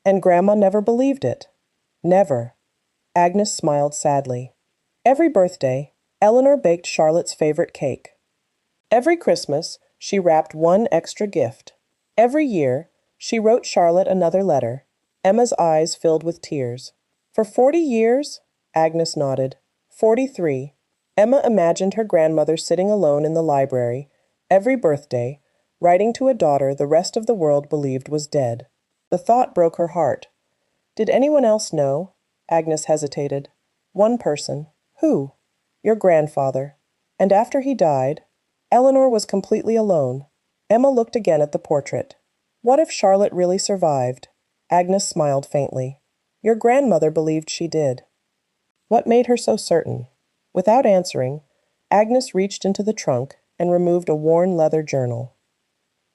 S1: "And Grandma never believed it?" "Never." Agnes smiled sadly. "Every birthday, Eleanor baked Charlotte's favorite cake. Every Christmas, she wrapped one extra gift. Every year, she wrote Charlotte another letter." Emma's eyes filled with tears. "For 40 years?" Agnes nodded. 43. Emma imagined her grandmother sitting alone in the library, every birthday, writing to a daughter the rest of the world believed was dead. The thought broke her heart. "Did anyone else know?" Agnes hesitated. "One person." "Who?" "Your grandfather. And after he died, Eleanor was completely alone." Emma looked again at the portrait. "What if Charlotte really survived?" Agnes smiled faintly. "Your grandmother believed she did." "What made her so certain?" Without answering, Agnes reached into the trunk and removed a worn leather journal.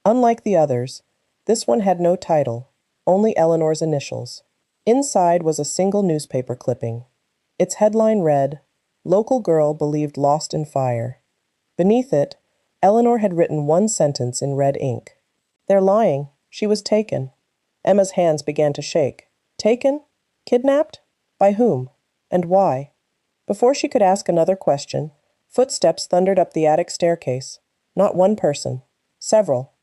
S1: Unlike the others, this one had no title, only Eleanor's initials. Inside was a single newspaper clipping. Its headline read, "Local girl believed lost in fire." Beneath it, Eleanor had written one sentence in red ink. "They're lying. She was taken." Emma's hands began to shake. Taken? Kidnapped? By whom? And why? Before she could ask another question, footsteps thundered up the attic staircase. Not one person. Several.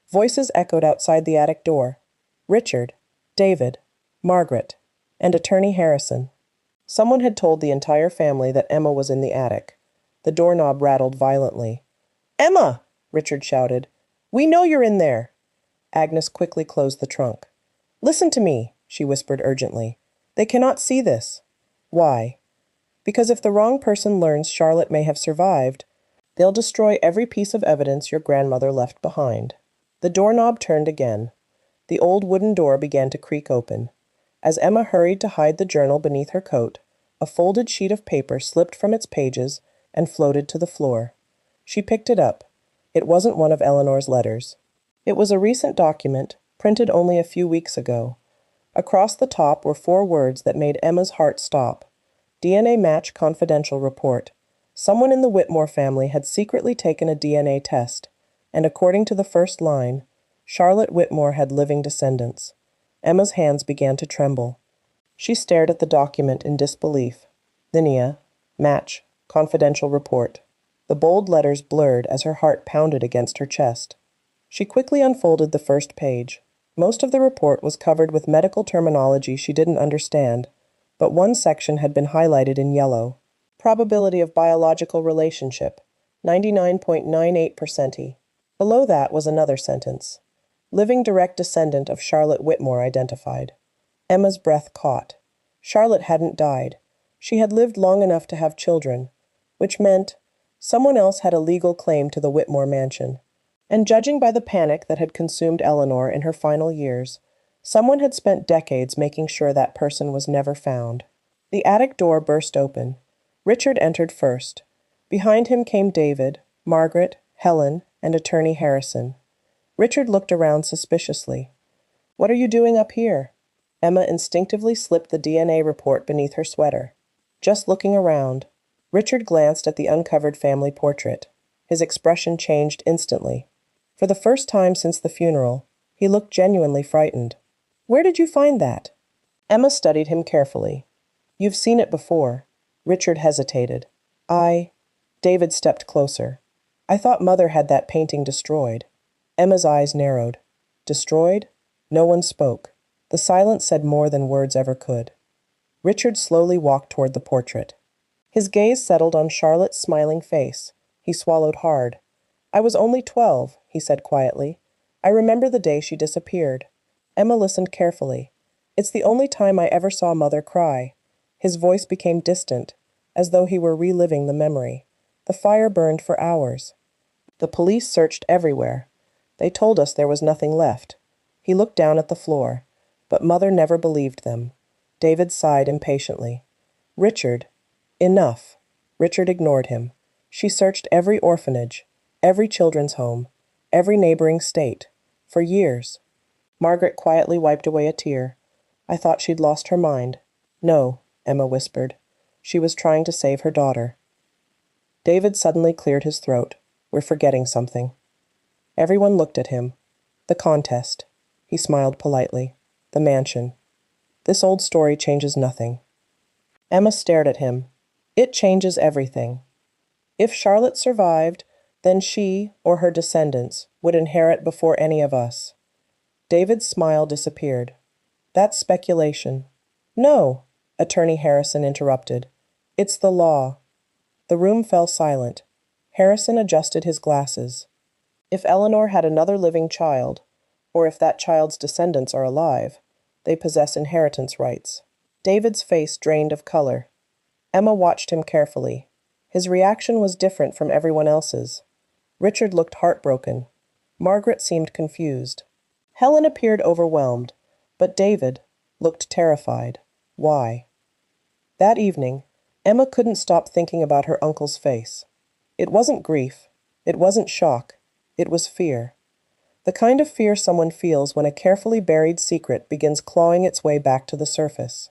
S1: Voices echoed outside the attic door. Richard, David, Margaret, and Attorney Harrison. Someone had told the entire family that Emma was in the attic. The doorknob rattled violently. "Emma!" Richard shouted. "We know you're in there!" Agnes quickly closed the trunk. "Listen to me," she whispered urgently. "They cannot see this." "Why?" Because if the wrong person learns Charlotte may have survived, they'll destroy every piece of evidence your grandmother left behind. The doorknob turned again. The old wooden door began to creak open. As Emma hurried to hide the journal beneath her coat, a folded sheet of paper slipped from its pages and floated to the floor. She picked it up. It wasn't one of Eleanor's letters. It was a recent document, printed only a few weeks ago. Across the top were 4 words that made Emma's heart stop. DNA match confidential report. Someone in the Whitmore family had secretly taken a DNA test, and according to the first line, Charlotte Whitmore had living descendants. Emma's hands began to tremble. She stared at the document in disbelief. Linnea, match, confidential report. The bold letters blurred as her heart pounded against her chest. She quickly unfolded the first page. Most of the report was covered with medical terminology she didn't understand, but one section had been highlighted in yellow. Probability of biological relationship, 99.98%. Below that was another sentence. Living direct descendant of Charlotte Whitmore identified. Emma's breath caught. Charlotte hadn't died. She had lived long enough to have children, which meant someone else had a legal claim to the Whitmore Mansion. And judging by the panic that had consumed Eleanor in her final years, someone had spent decades making sure that person was never found. The attic door burst open. Richard entered first. Behind him came David, Margaret, Helen, and Attorney Harrison. Richard looked around suspiciously. "What are you doing up here?" Emma instinctively slipped the DNA report beneath her sweater. "Just looking around." Richard glanced at the uncovered family portrait. His expression changed instantly. For the first time since the funeral, he looked genuinely frightened. "Where did you find that?" Emma studied him carefully. "You've seen it before." Richard hesitated. David stepped closer. "I thought Mother had that painting destroyed." Emma's eyes narrowed. "Destroyed?" No one spoke. The silence said more than words ever could. Richard slowly walked toward the portrait. His gaze settled on Charlotte's smiling face. He swallowed hard. "I was only 12, he said quietly. "I remember the day she disappeared." Emma listened carefully. "It's the only time I ever saw Mother cry." His voice became distant, as though he were reliving the memory. "The fire burned for hours. The police searched everywhere. They told us there was nothing left." He looked down at the floor, but Mother never believed them. David sighed impatiently. "Richard, enough." Richard ignored him. "She searched every orphanage, every children's home, every neighboring state, for years." Margaret quietly wiped away a tear. "I thought she'd lost her mind." "No," Emma whispered. "She was trying to save her daughter." David suddenly cleared his throat. "We're forgetting something." Everyone looked at him. "The contest." He smiled politely. "The mansion. This old story changes nothing." Emma stared at him. "It changes everything. If Charlotte survived, then she, or her descendants, would inherit before any of us." David's smile disappeared. "That's speculation." "No," Attorney Harrison interrupted. "It's the law." The room fell silent. Harrison adjusted his glasses. "If Eleanor had another living child, or if that child's descendants are alive, they possess inheritance rights." David's face drained of color. Emma watched him carefully. His reaction was different from everyone else's. Richard looked heartbroken. Margaret seemed confused. Helen appeared overwhelmed, but David looked terrified. Why? That evening, Emma couldn't stop thinking about her uncle's face. It wasn't grief. It wasn't shock. It was fear. The kind of fear someone feels when a carefully buried secret begins clawing its way back to the surface.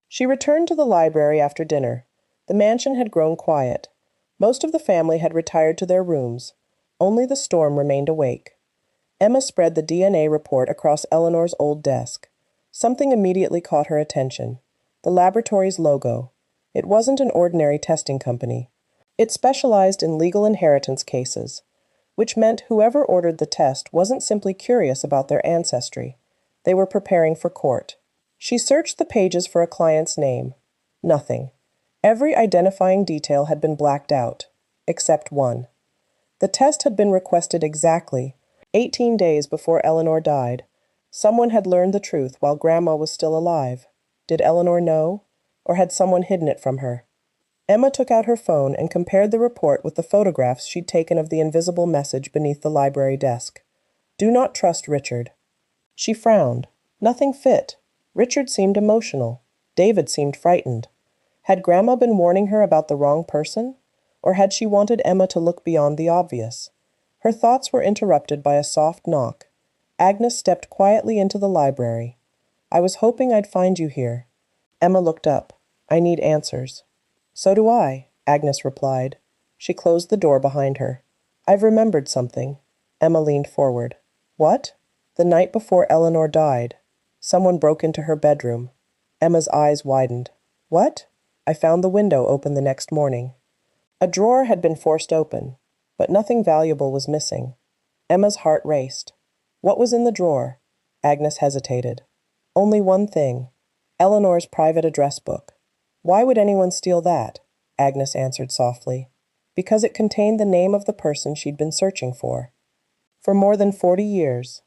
S1: She returned to the library after dinner. The mansion had grown quiet. Most of the family had retired to their rooms. Only the storm remained awake. Emma spread the DNA report across Eleanor's old desk. Something immediately caught her attention. The laboratory's logo. It wasn't an ordinary testing company. It specialized in legal inheritance cases, which meant whoever ordered the test wasn't simply curious about their ancestry. They were preparing for court. She searched the pages for a client's name. Nothing. Every identifying detail had been blacked out, except one. The test had been requested exactly 18 days before Eleanor died. Someone had learned the truth while Grandma was still alive. Did Eleanor know, or had someone hidden it from her? Emma took out her phone and compared the report with the photographs she'd taken of the invisible message beneath the library desk. "Do not trust Richard." She frowned. Nothing fit. Richard seemed emotional. David seemed frightened. Had Grandma been warning her about the wrong person? Or had she wanted Emma to look beyond the obvious? Her thoughts were interrupted by a soft knock. Agnes stepped quietly into the library. "I was hoping I'd find you here." Emma looked up. "I need answers." "So do I," Agnes replied. She closed the door behind her. "I've remembered something." Emma leaned forward. "What?" "The night before Eleanor died, someone broke into her bedroom." Emma's eyes widened. "What?" "I found the window open the next morning." A drawer had been forced open, but nothing valuable was missing. Emma's heart raced. What was in the drawer? Agnes hesitated. Only one thing. Eleanor's private address book. "Why would anyone steal that?" Agnes answered softly. "Because it contained the name of the person she'd been searching for. For more than 40 years.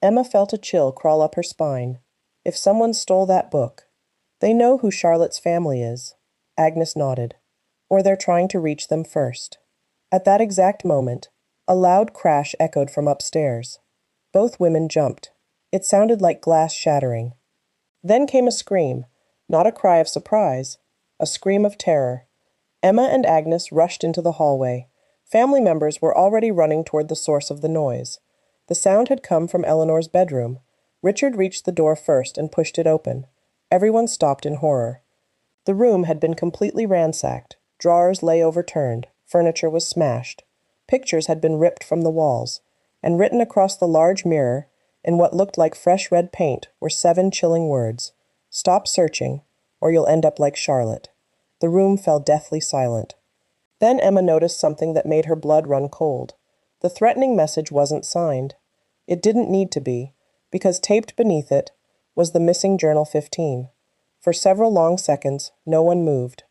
S1: Emma felt a chill crawl up her spine. If someone stole that book, they know who Charlotte's family is. Agnes nodded. Or they're trying to reach them first. At that exact moment, a loud crash echoed from upstairs. Both women jumped. It sounded like glass shattering. Then came a scream, not a cry of surprise, a scream of terror. Emma and Agnes rushed into the hallway. Family members were already running toward the source of the noise. The sound had come from Eleanor's bedroom. Richard reached the door first and pushed it open. Everyone stopped in horror. The room had been completely ransacked. Drawers lay overturned. Furniture was smashed. Pictures had been ripped from the walls, and written across the large mirror, in what looked like fresh red paint, were 7 chilling words. "Stop searching, or you'll end up like Charlotte." The room fell deathly silent. Then Emma noticed something that made her blood run cold. The threatening message wasn't signed. It didn't need to be, because taped beneath it was the missing Journal 15. For several long seconds, no one moved.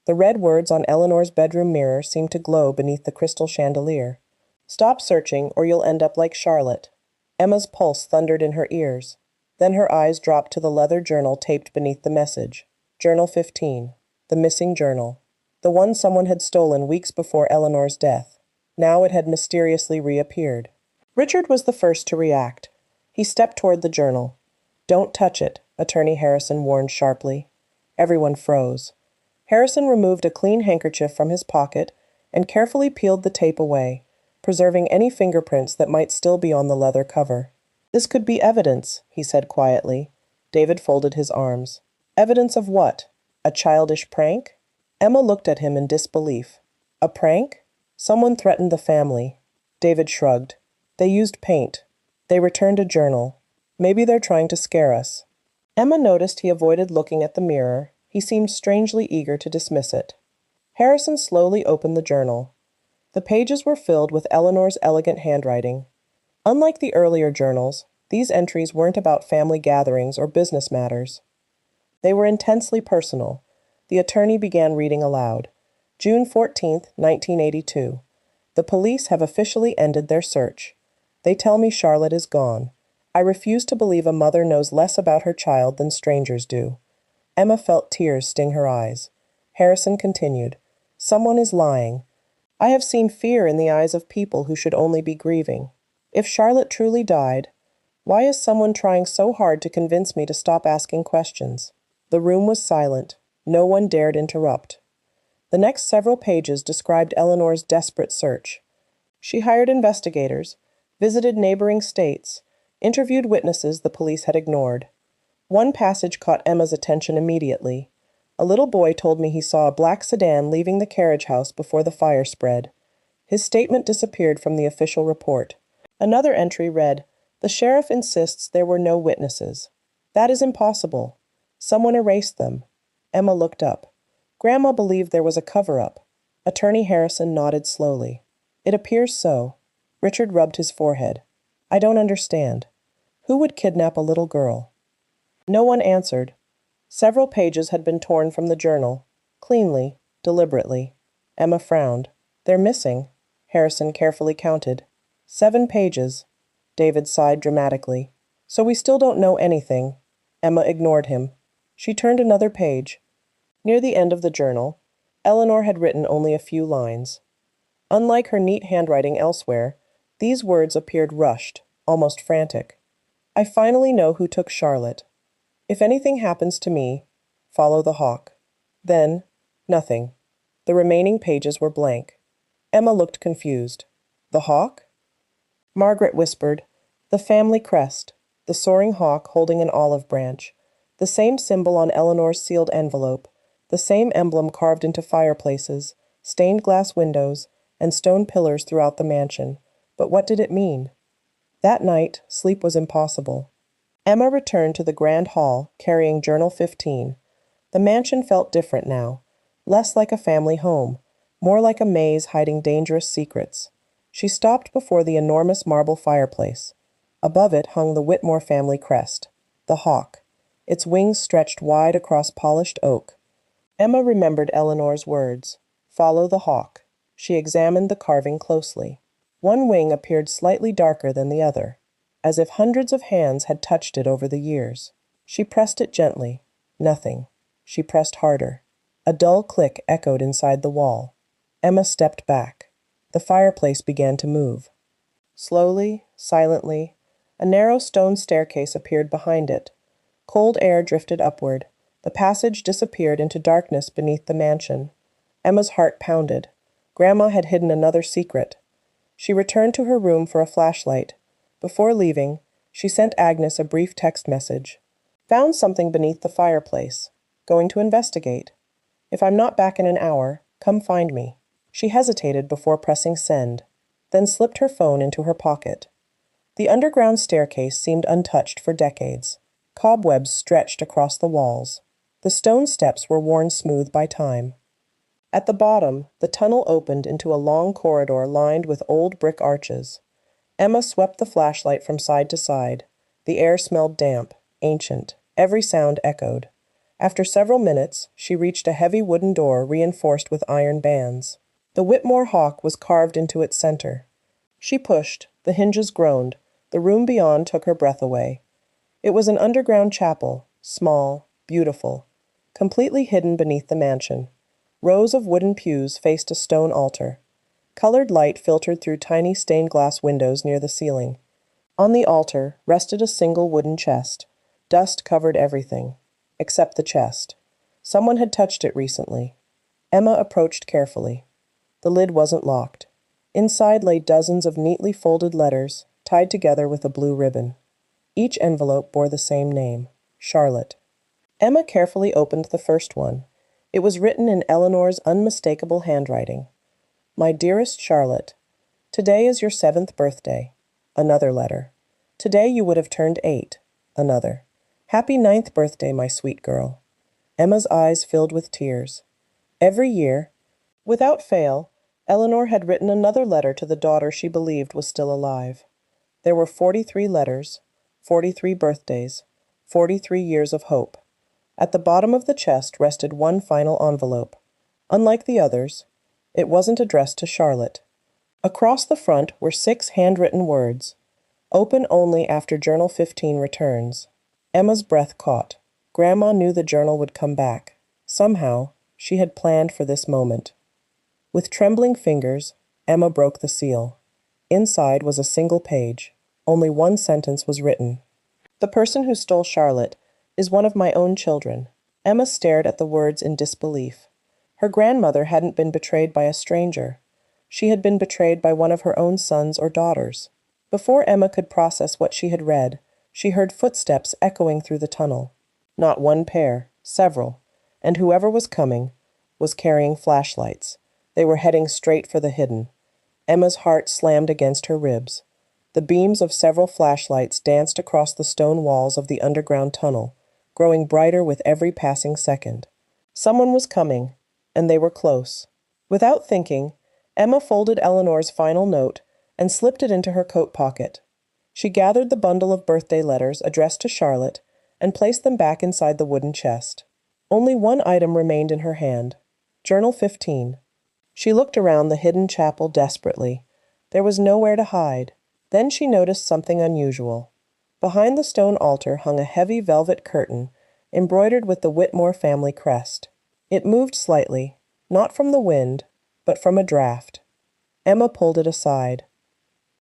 S1: The red words on Eleanor's bedroom mirror seemed to glow beneath the crystal chandelier. "Stop searching, or you'll end up like Charlotte." Emma's pulse thundered in her ears. Then her eyes dropped to the leather journal taped beneath the message. Journal 15. The missing journal. The one someone had stolen weeks before Eleanor's death. Now it had mysteriously reappeared. Richard was the first to react. He stepped toward the journal. "Don't touch it," Attorney Harrison warned sharply. Everyone froze. Harrison removed a clean handkerchief from his pocket and carefully peeled the tape away, preserving any fingerprints that might still be on the leather cover. "This could be evidence," he said quietly. David folded his arms. "Evidence of what? A childish prank?" Emma looked at him in disbelief. "A prank? Someone threatened the family." David shrugged. "They used paint. They returned a journal. Maybe they're trying to scare us." Emma noticed he avoided looking at the mirror. He seemed strangely eager to dismiss it. Harrison slowly opened the journal. The pages were filled with Eleanor's elegant handwriting. Unlike the earlier journals, these entries weren't about family gatherings or business matters. They were intensely personal. The attorney began reading aloud. "June 14th, 1982. The police have officially ended their search. They tell me Charlotte is gone. I refuse to believe a mother knows less about her child than strangers do." Emma felt tears sting her eyes. Harrison continued, "Someone is lying. I have seen fear in the eyes of people who should only be grieving. If Charlotte truly died, why is someone trying so hard to convince me to stop asking questions?" The room was silent. No one dared interrupt. The next several pages described Eleanor's desperate search. She hired investigators, visited neighboring states, interviewed witnesses the police had ignored. One passage caught Emma's attention immediately. A little boy told me he saw a black sedan leaving the carriage house before the fire spread. His statement disappeared from the official report. Another entry read, "The sheriff insists there were no witnesses. That is impossible. Someone erased them." Emma looked up. Grandma believed there was a cover-up. Attorney Harrison nodded slowly. "It appears so." Richard rubbed his forehead. "I don't understand. Who would kidnap a little girl?" No one answered. Several pages had been torn from the journal, cleanly, deliberately. Emma frowned. "They're missing." Harrison carefully counted. 7 pages. David sighed dramatically. "So we still don't know anything." Emma ignored him. She turned another page. Near the end of the journal, Eleanor had written only a few lines. Unlike her neat handwriting elsewhere, these words appeared rushed, almost frantic. I finally know who took Charlotte. If anything happens to me, follow the hawk. Then, nothing. The remaining pages were blank. Emma looked confused. The hawk? Margaret whispered, the family crest, the soaring hawk holding an olive branch, the same symbol on Eleanor's sealed envelope, the same emblem carved into fireplaces, stained glass windows, and stone pillars throughout the mansion. But what did it mean? That night, sleep was impossible. Emma returned to the grand hall, carrying Journal 15. The mansion felt different now, less like a family home, more like a maze hiding dangerous secrets. She stopped before the enormous marble fireplace. Above it hung the Whitmore family crest, the hawk. Its wings stretched wide across polished oak. Emma remembered Eleanor's words, "Follow the hawk." She examined the carving closely. One wing appeared slightly darker than the other, as if hundreds of hands had touched it over the years. She pressed it gently. Nothing. She pressed harder. A dull click echoed inside the wall. Emma stepped back. The fireplace began to move. Slowly, silently, a narrow stone staircase appeared behind it. Cold air drifted upward. The passage disappeared into darkness beneath the mansion. Emma's heart pounded. Grandma had hidden another secret. She returned to her room for a flashlight. Before leaving, she sent Agnes a brief text message. Found something beneath the fireplace. Going to investigate. If I'm not back in an hour, come find me. She hesitated before pressing send, then slipped her phone into her pocket. The underground staircase seemed untouched for decades. Cobwebs stretched across the walls. The stone steps were worn smooth by time. At the bottom, the tunnel opened into a long corridor lined with old brick arches. Emma swept the flashlight from side to side. The air smelled damp, ancient. Every sound echoed. After several minutes, she reached a heavy wooden door reinforced with iron bands. The Whitmore hawk was carved into its center. She pushed. The hinges groaned. The room beyond took her breath away. It was an underground chapel, small, beautiful, completely hidden beneath the mansion. Rows of wooden pews faced a stone altar. Colored light filtered through tiny stained glass windows near the ceiling. On the altar rested a single wooden chest. Dust covered everything, except the chest. Someone had touched it recently. Emma approached carefully. The lid wasn't locked. Inside lay dozens of neatly folded letters, tied together with a blue ribbon. Each envelope bore the same name, Charlotte. Emma carefully opened the first one. It was written in Eleanor's unmistakable handwriting. My dearest Charlotte, today is your 7th birthday. Another letter. Today you would have turned 8. Another. Happy 9th birthday, my sweet girl. Emma's eyes filled with tears. Every year, without fail, Eleanor had written another letter to the daughter she believed was still alive. There were 43 letters, 43 birthdays, 43 years of hope. At the bottom of the chest rested one final envelope. Unlike the others, it wasn't addressed to Charlotte. Across the front were 6 handwritten words. Open only after Journal 15 returns. Emma's breath caught. Grandma knew the journal would come back. Somehow, she had planned for this moment. With trembling fingers, Emma broke the seal. Inside was a single page. Only one sentence was written. The person who stole Charlotte is one of my own children. Emma stared at the words in disbelief. Her grandmother hadn't been betrayed by a stranger. She had been betrayed by one of her own sons or daughters. Before Emma could process what she had read, she heard footsteps echoing through the tunnel. Not one pair, several, and whoever was coming was carrying flashlights. They were heading straight for the hidden. Emma's heart slammed against her ribs. The beams of several flashlights danced across the stone walls of the underground tunnel, growing brighter with every passing second. Someone was coming, and they were close. Without thinking, Emma folded Eleanor's final note and slipped it into her coat pocket. She gathered the bundle of birthday letters addressed to Charlotte and placed them back inside the wooden chest. Only one item remained in her hand, Journal 15. She looked around the hidden chapel desperately. There was nowhere to hide. Then she noticed something unusual. Behind the stone altar hung a heavy velvet curtain embroidered with the Whitmore family crest. It moved slightly, Not from the wind, but from a draft. Emma pulled it aside.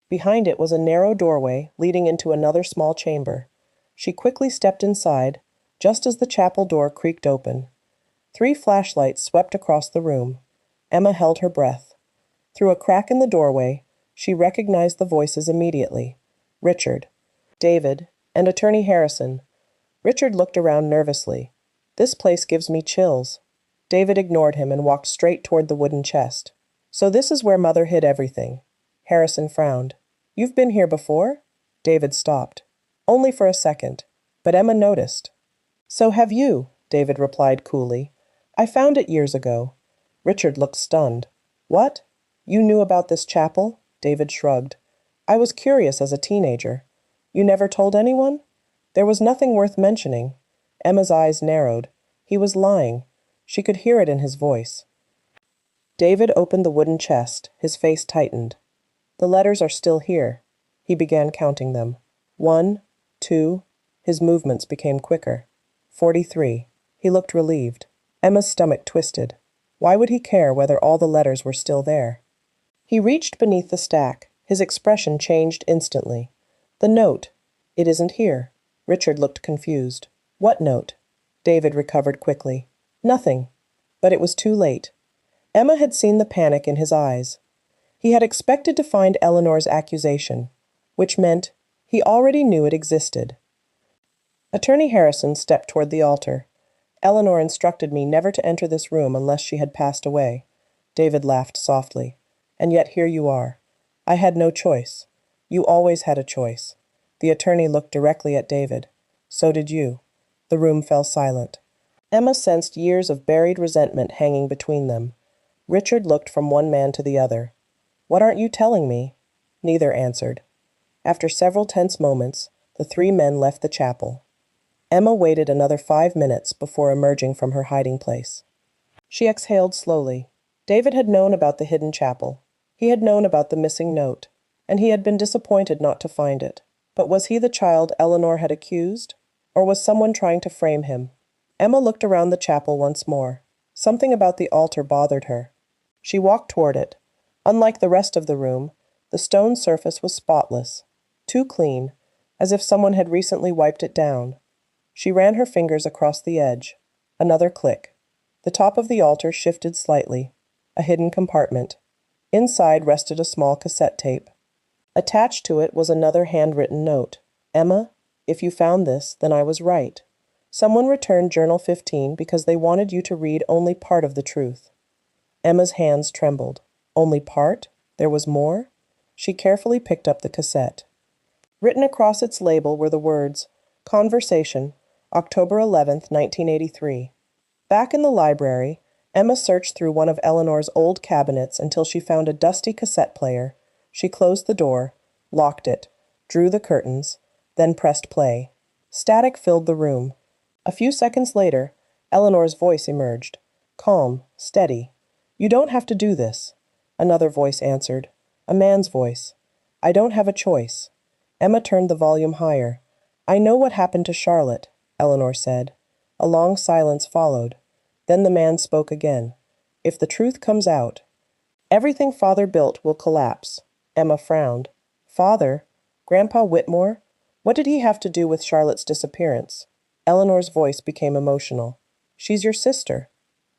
S1: Behind it was a narrow doorway leading into another small chamber. She quickly stepped inside, just as the chapel door creaked open. 3 flashlights swept across the room. Emma held her breath. Through a crack in the doorway, she recognized the voices immediately. Richard, David, and Attorney Harrison. Richard looked around nervously. "This place gives me chills." David ignored him and walked straight toward the wooden chest. "So this is where Mother hid everything." Harrison frowned. "You've been here before?" David stopped. "Only for a second." But Emma noticed. "So have you," David replied coolly. "I found it years ago." Richard looked stunned. "What? You knew about this chapel?" David shrugged. "I was curious as a teenager." "You never told anyone?" "There was nothing worth mentioning." Emma's eyes narrowed. He was lying. She could hear it in his voice. David opened the wooden chest. His face tightened. "The letters are still here." He began counting them. 1, 2. His movements became quicker. 43. He looked relieved. Emma's stomach twisted. Why would he care whether all the letters were still there? He reached beneath the stack. His expression changed instantly. "The note. It isn't here." Richard looked confused. "What note?" David recovered quickly. "Nothing." But it was too late. Emma had seen the panic in his eyes. He had expected to find Eleanor's accusation, which meant he already knew it existed. Attorney Harrison stepped toward the altar. "Eleanor instructed me never to enter this room unless she had passed away." David laughed softly. "And yet here you are. I had no choice. You always had a choice." The attorney looked directly at David. "So did you." The room fell silent. Emma sensed years of buried resentment hanging between them. Richard looked from one man to the other. "What aren't you telling me?" Neither answered. After several tense moments, the 3 men left the chapel. Emma waited another 5 minutes before emerging from her hiding place. She exhaled slowly. David had known about the hidden chapel. He had known about the missing note, and he had been disappointed not to find it. But was he the child Eleanor had accused? Or was someone trying to frame him? Emma looked around the chapel once more. Something about the altar bothered her. She walked toward it. Unlike the rest of the room, the stone surface was spotless, too clean, as if someone had recently wiped it down. She ran her fingers across the edge. Another click. The top of the altar shifted slightly. A hidden compartment. Inside rested a small cassette tape. Attached to it was another handwritten note. "Emma, if you found this, then I was right. Someone returned Journal 15 because they wanted you to read only part of the truth." Emma's hands trembled. Only part? There was more? She carefully picked up the cassette. Written across its label were the words, "Conversation, October 11th, 1983. Back in the library, Emma searched through one of Eleanor's old cabinets until she found a dusty cassette player. She closed the door, locked it, drew the curtains, then pressed play. Static filled the room. A few seconds later, Eleanor's voice emerged. Calm, steady. "You don't have to do this." Another voice answered. A man's voice. "I don't have a choice." Emma turned the volume higher. "I know what happened to Charlotte," Eleanor said. A long silence followed. Then the man spoke again. "If the truth comes out, everything Father built will collapse." Emma frowned. "Father? Grandpa Whitmore? What did he have to do with Charlotte's disappearance?" Eleanor's voice became emotional. "She's your sister."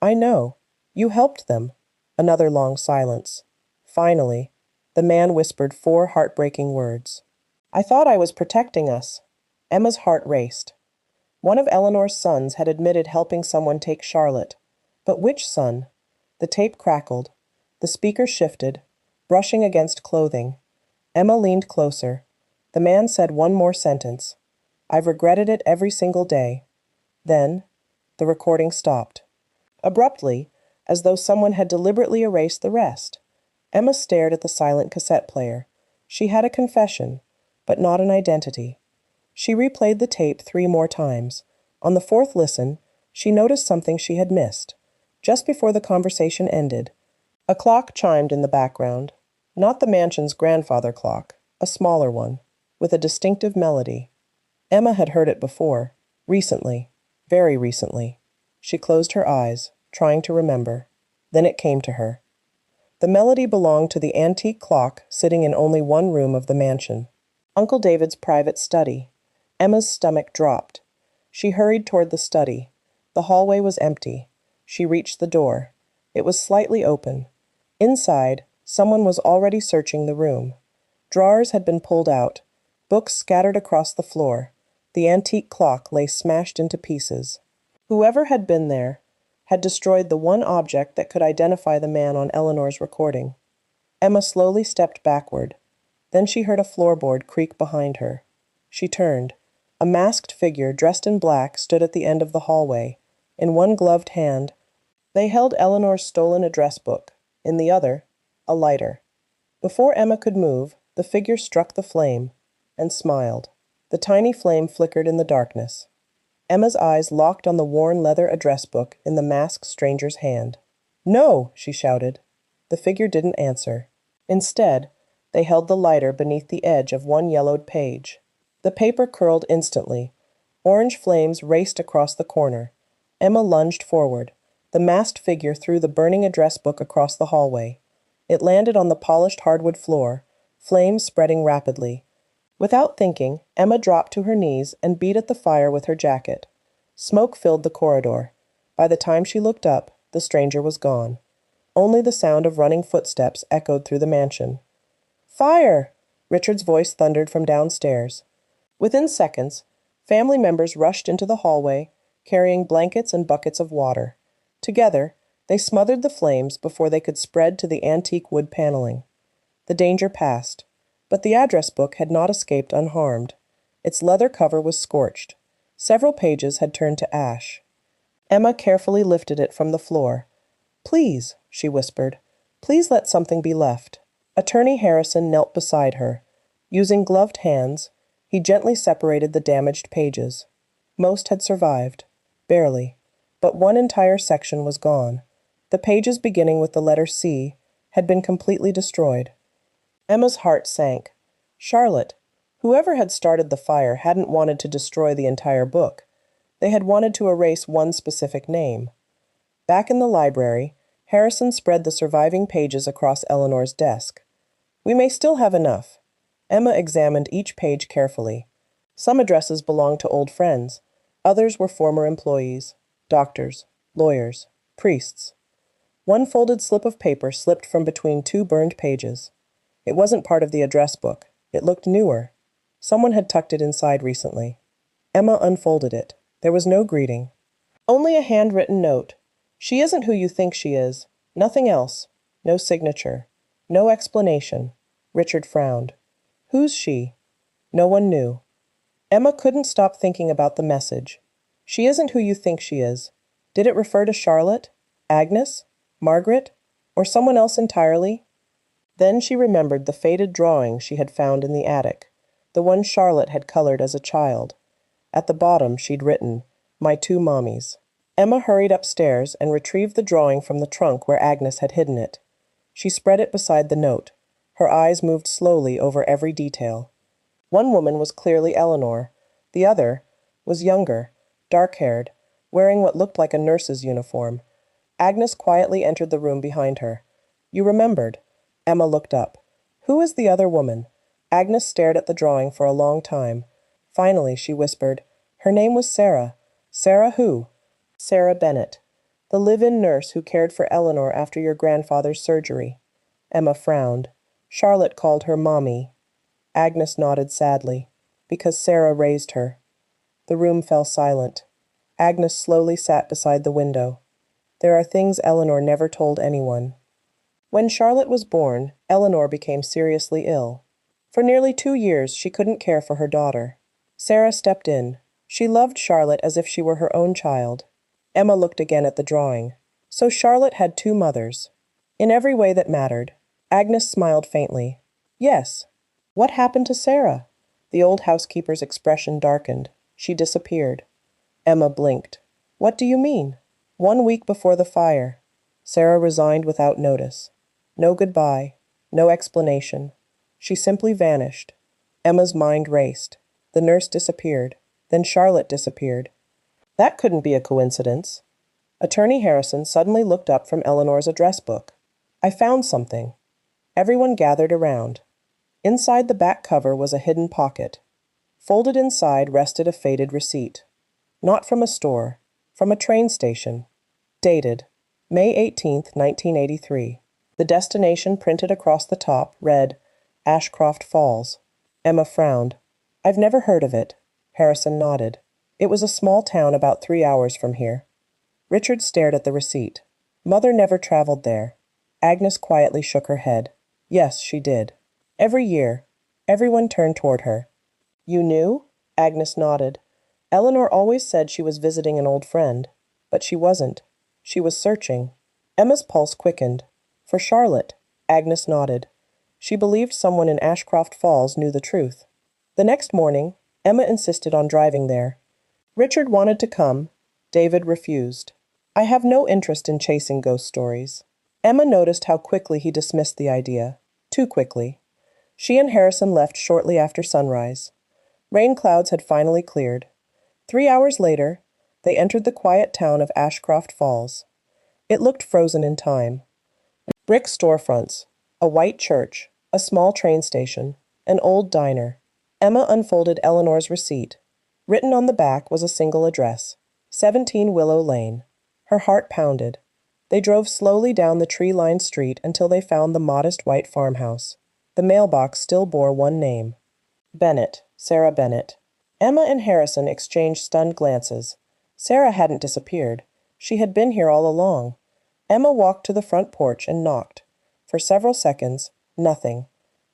S1: "I know. You helped them." Another long silence. Finally, the man whispered 4 heartbreaking words. "I thought I was protecting us." Emma's heart raced. One of Eleanor's sons had admitted helping someone take Charlotte. But which son? The tape crackled. The speaker shifted, brushing against clothing. Emma leaned closer. The man said one more sentence. "I've regretted it every single day." Then, the recording stopped. Abruptly, as though someone had deliberately erased the rest. Emma stared at the silent cassette player. She had a confession, but not an identity. She replayed the tape 3 more times. On the 4th listen, she noticed something she had missed. Just before the conversation ended, a clock chimed in the background. Not the mansion's grandfather clock, a smaller one, with a distinctive melody. Emma had heard it before, recently, very recently. She closed her eyes, trying to remember. Then it came to her. The melody belonged to the antique clock sitting in only one room of the mansion. Uncle David's private study. Emma's stomach dropped. She hurried toward the study. The hallway was empty. She reached the door. It was slightly open. Inside, someone was already searching the room. Drawers had been pulled out, books scattered across the floor. The antique clock lay smashed into pieces. Whoever had been there had destroyed the one object that could identify the man on Eleanor's recording. Emma slowly stepped backward. Then she heard a floorboard creak behind her. She turned. A masked figure dressed in black stood at the end of the hallway. In one gloved hand, they held Eleanor's stolen address book. In the other, a lighter. Before Emma could move, the figure struck the flame and smiled. The tiny flame flickered in the darkness. Emma's eyes locked on the worn leather address book in the masked stranger's hand. "No!" she shouted. The figure didn't answer. Instead, they held the lighter beneath the edge of one yellowed page. The paper curled instantly. Orange flames raced across the corner. Emma lunged forward. The masked figure threw the burning address book across the hallway. It landed on the polished hardwood floor, flames spreading rapidly. Without thinking, Emma dropped to her knees and beat at the fire with her jacket. Smoke filled the corridor. By the time she looked up, the stranger was gone. Only the sound of running footsteps echoed through the mansion. "Fire!" Richard's voice thundered from downstairs. Within seconds, family members rushed into the hallway, carrying blankets and buckets of water. Together, they smothered the flames before they could spread to the antique wood paneling. The danger passed, but the address book had not escaped unharmed. Its leather cover was scorched. Several pages had turned to ash. Emma carefully lifted it from the floor. "Please," she whispered, "please let something be left." Attorney Harrison knelt beside her. Using gloved hands, he gently separated the damaged pages. Most had survived. Barely. But one entire section was gone. The pages beginning with the letter C had been completely destroyed. Emma's heart sank. Charlotte, whoever had started the fire, hadn't wanted to destroy the entire book. They had wanted to erase one specific name. Back in the library, Harrison spread the surviving pages across Eleanor's desk. "We may still have enough." Emma examined each page carefully. Some addresses belonged to old friends. Others were former employees, doctors, lawyers, priests. One folded slip of paper slipped from between two burned pages. It wasn't part of the address book. It looked newer. Someone had tucked it inside recently. Emma unfolded it. There was no greeting. Only a handwritten note. "She isn't who you think she is. Nothing else. No signature. No explanation." Richard frowned. "Who's she?" No one knew. Emma couldn't stop thinking about the message. "She isn't who you think she is." Did it refer to Charlotte? Agnes? Margaret? Or someone else entirely? Then she remembered the faded drawing she had found in the attic, the one Charlotte had colored as a child. At the bottom she'd written, "My two mommies." Emma hurried upstairs and retrieved the drawing from the trunk where Agnes had hidden it. She spread it beside the note. Her eyes moved slowly over every detail. One woman was clearly Eleanor. The other was younger, dark-haired, wearing what looked like a nurse's uniform. Agnes quietly entered the room behind her. "You remembered." Emma looked up. "Who is the other woman?" Agnes stared at the drawing for a long time. Finally, she whispered, "Her name was Sarah." "Sarah who?" "Sarah Bennett, the live-in nurse who cared for Eleanor after your grandfather's surgery." Emma frowned. Charlotte called her Mommy. Agnes nodded sadly. "Because Sarah raised her." The room fell silent. Agnes slowly sat beside the window. "There are things Eleanor never told anyone." When Charlotte was born, Eleanor became seriously ill. For nearly 2 years, she couldn't care for her daughter. Sarah stepped in. She loved Charlotte as if she were her own child. Emma looked again at the drawing. So Charlotte had 2 mothers. In every way that mattered. Agnes smiled faintly. "Yes." "What happened to Sarah?" The old housekeeper's expression darkened. She disappeared. Emma blinked. "What do you mean?" "1 week before the fire. Sarah resigned without notice. No goodbye. No explanation. She simply vanished." Emma's mind raced. The nurse disappeared. Then Charlotte disappeared. That couldn't be a coincidence. Attorney Harrison suddenly looked up from Eleanor's address book. I found something. Everyone gathered around. Inside the back cover was a hidden pocket. Folded inside rested a faded receipt. Not from a store, from a train station. Dated May 18th, 1983. The destination printed across the top read, Ashcroft Falls. Emma frowned. I've never heard of it. Harrison nodded. It was a small town about 3 hours from here. Richard stared at the receipt. Mother never traveled there. Agnes quietly shook her head. Yes, she did. Every year. Everyone turned toward her. You knew? Agnes nodded. Eleanor always said she was visiting an old friend. But she wasn't. She was searching. Emma's pulse quickened. For Charlotte. Agnes nodded. She believed someone in Ashcroft Falls knew the truth. The next morning, Emma insisted on driving there. Richard wanted to come. David refused. I have no interest in chasing ghost stories. Emma noticed how quickly he dismissed the idea. Too quickly. She and Harrison left shortly after sunrise. Rain clouds had finally cleared. 3 hours later, they entered the quiet town of Ashcroft Falls. It looked frozen in time. Brick storefronts, a white church, a small train station, an old diner. Emma unfolded Eleanor's receipt. Written on the back was a single address, 17 Willow Lane. Her heart pounded. They drove slowly down the tree-lined street until they found the modest white farmhouse. The mailbox still bore one name. Bennett, Sarah Bennett. Emma and Harrison exchanged stunned glances. Sarah hadn't disappeared. She had been here all along. Emma walked to the front porch and knocked. For several seconds, nothing.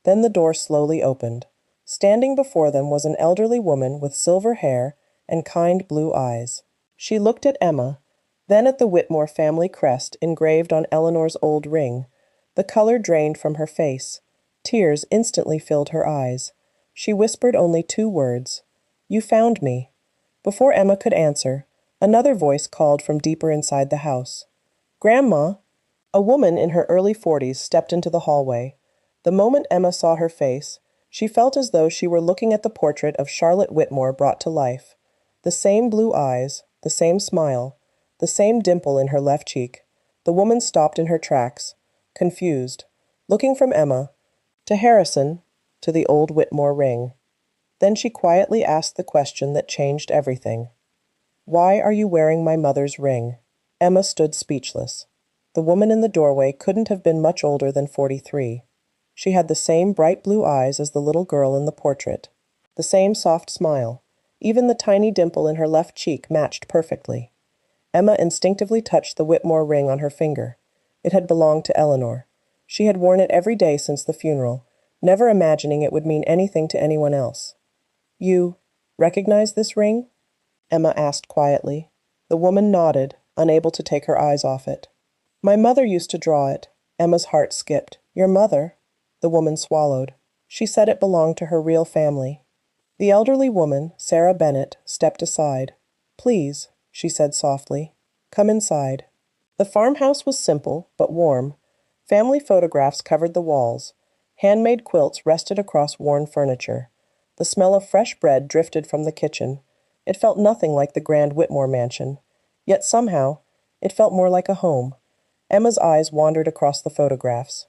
S1: Then the door slowly opened. Standing before them was an elderly woman with silver hair and kind blue eyes. She looked at Emma, then at the Whitmore family crest engraved on Eleanor's old ring. The color drained from her face. Tears instantly filled her eyes. She whispered only 2 words. You found me. Before Emma could answer, another voice called from deeper inside the house. Grandma! A woman in her early 40s stepped into the hallway. The moment Emma saw her face, she felt as though she were looking at the portrait of Charlotte Whitmore brought to life. The same blue eyes, the same smile, the same dimple in her left cheek. The woman stopped in her tracks, confused, looking from Emma to Harrison to the old Whitmore ring. Then she quietly asked the question that changed everything. Why are you wearing my mother's ring? Emma stood speechless. The woman in the doorway couldn't have been much older than 43. She had the same bright blue eyes as the little girl in the portrait. The same soft smile. Even the tiny dimple in her left cheek matched perfectly. Emma instinctively touched the Whitmore ring on her finger. It had belonged to Eleanor. She had worn it every day since the funeral, never imagining it would mean anything to anyone else. You recognize this ring? Emma asked quietly. The woman nodded, unable to take her eyes off it. My mother used to draw it. Emma's heart skipped. Your mother? The woman swallowed. She said it belonged to her real family. The elderly woman, Sarah Bennett, stepped aside. Please, she said softly. Come inside. The farmhouse was simple, but warm. Family photographs covered the walls. Handmade quilts rested across worn furniture. The smell of fresh bread drifted from the kitchen. It felt nothing like the grand Whitmore Mansion. Yet somehow, it felt more like a home. Emma's eyes wandered across the photographs.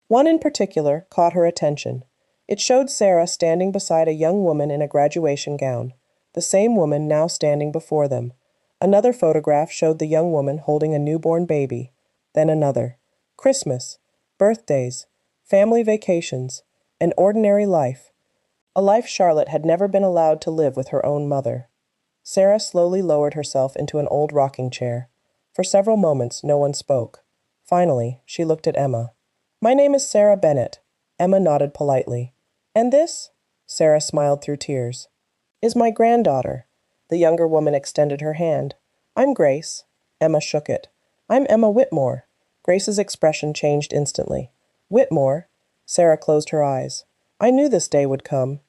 S1: One in particular caught her attention. It showed Sarah standing beside a young woman in a graduation gown, the same woman now standing before them. Another photograph showed the young woman holding a newborn baby. Then another. Christmas, birthdays, family vacations, an ordinary life. A life Charlotte had never been allowed to live with her own mother. Sarah slowly lowered herself into an old rocking chair. For several moments, no one spoke. Finally, she looked at Emma. My name is Sarah Bennett. Emma nodded politely. And this? Sarah smiled through tears. Is my granddaughter. The younger woman extended her hand. I'm Grace. Emma shook it. I'm Emma Whitmore. Grace's expression changed instantly. Whitmore? Sarah closed her eyes. I knew this day would come.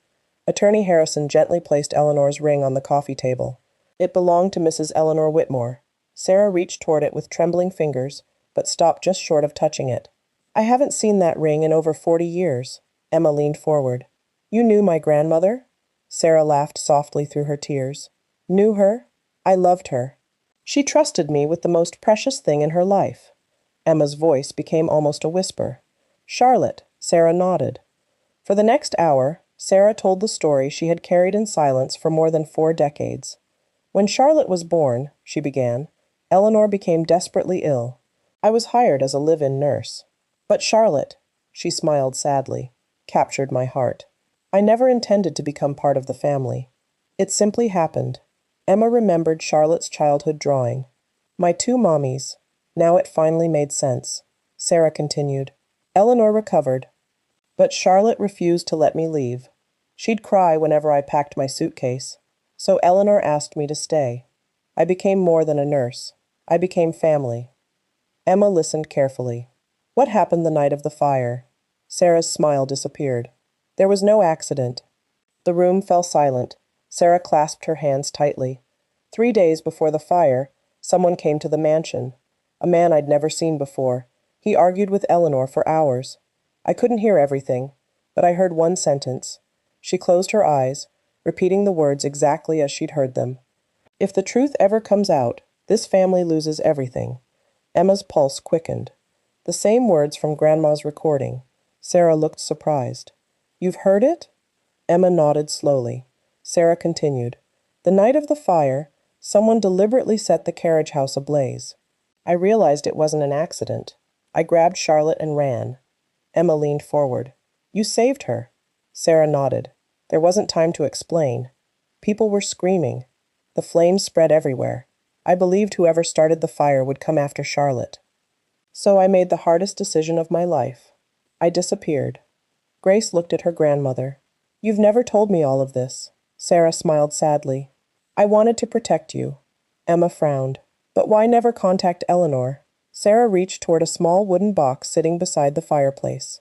S1: Attorney Harrison gently placed Eleanor's ring on the coffee table. It belonged to Mrs. Eleanor Whitmore. Sarah reached toward it with trembling fingers, but stopped just short of touching it. I haven't seen that ring in over 40 years. Emma leaned forward. You knew my grandmother? Sarah laughed softly through her tears. Knew her? I loved her. She trusted me with the most precious thing in her life. Emma's voice became almost a whisper. Charlotte, Sarah nodded. For the next hour, Sarah told the story she had carried in silence for more than 4 decades. When Charlotte was born, she began, Eleanor became desperately ill. I was hired as a live-in nurse. But Charlotte, she smiled sadly, captured my heart. I never intended to become part of the family. It simply happened. Emma remembered Charlotte's childhood drawing. My 2 mommies. Now it finally made sense. Sarah continued. Eleanor recovered. But Charlotte refused to let me leave. She'd cry whenever I packed my suitcase. So Eleanor asked me to stay. I became more than a nurse. I became family. Emma listened carefully. What happened the night of the fire? Sarah's smile disappeared. There was no accident. The room fell silent. Sarah clasped her hands tightly. 3 days before the fire, someone came to the mansion. A man I'd never seen before. He argued with Eleanor for hours. I couldn't hear everything, but I heard one sentence. She closed her eyes, repeating the words exactly as she'd heard them. If the truth ever comes out, this family loses everything. Emma's pulse quickened. The same words from Grandma's recording. Sarah looked surprised. You've heard it? Emma nodded slowly. Sarah continued. The night of the fire, someone deliberately set the carriage house ablaze. I realized it wasn't an accident. I grabbed Charlotte and ran. Emma leaned forward. You saved her. Sarah nodded. There wasn't time to explain. People were screaming. The flames spread everywhere. I believed whoever started the fire would come after Charlotte. So I made the hardest decision of my life. I disappeared. Grace looked at her grandmother. You've never told me all of this. Sarah smiled sadly. I wanted to protect you. Emma frowned. But why never contact Eleanor? Sarah reached toward a small wooden box sitting beside the fireplace.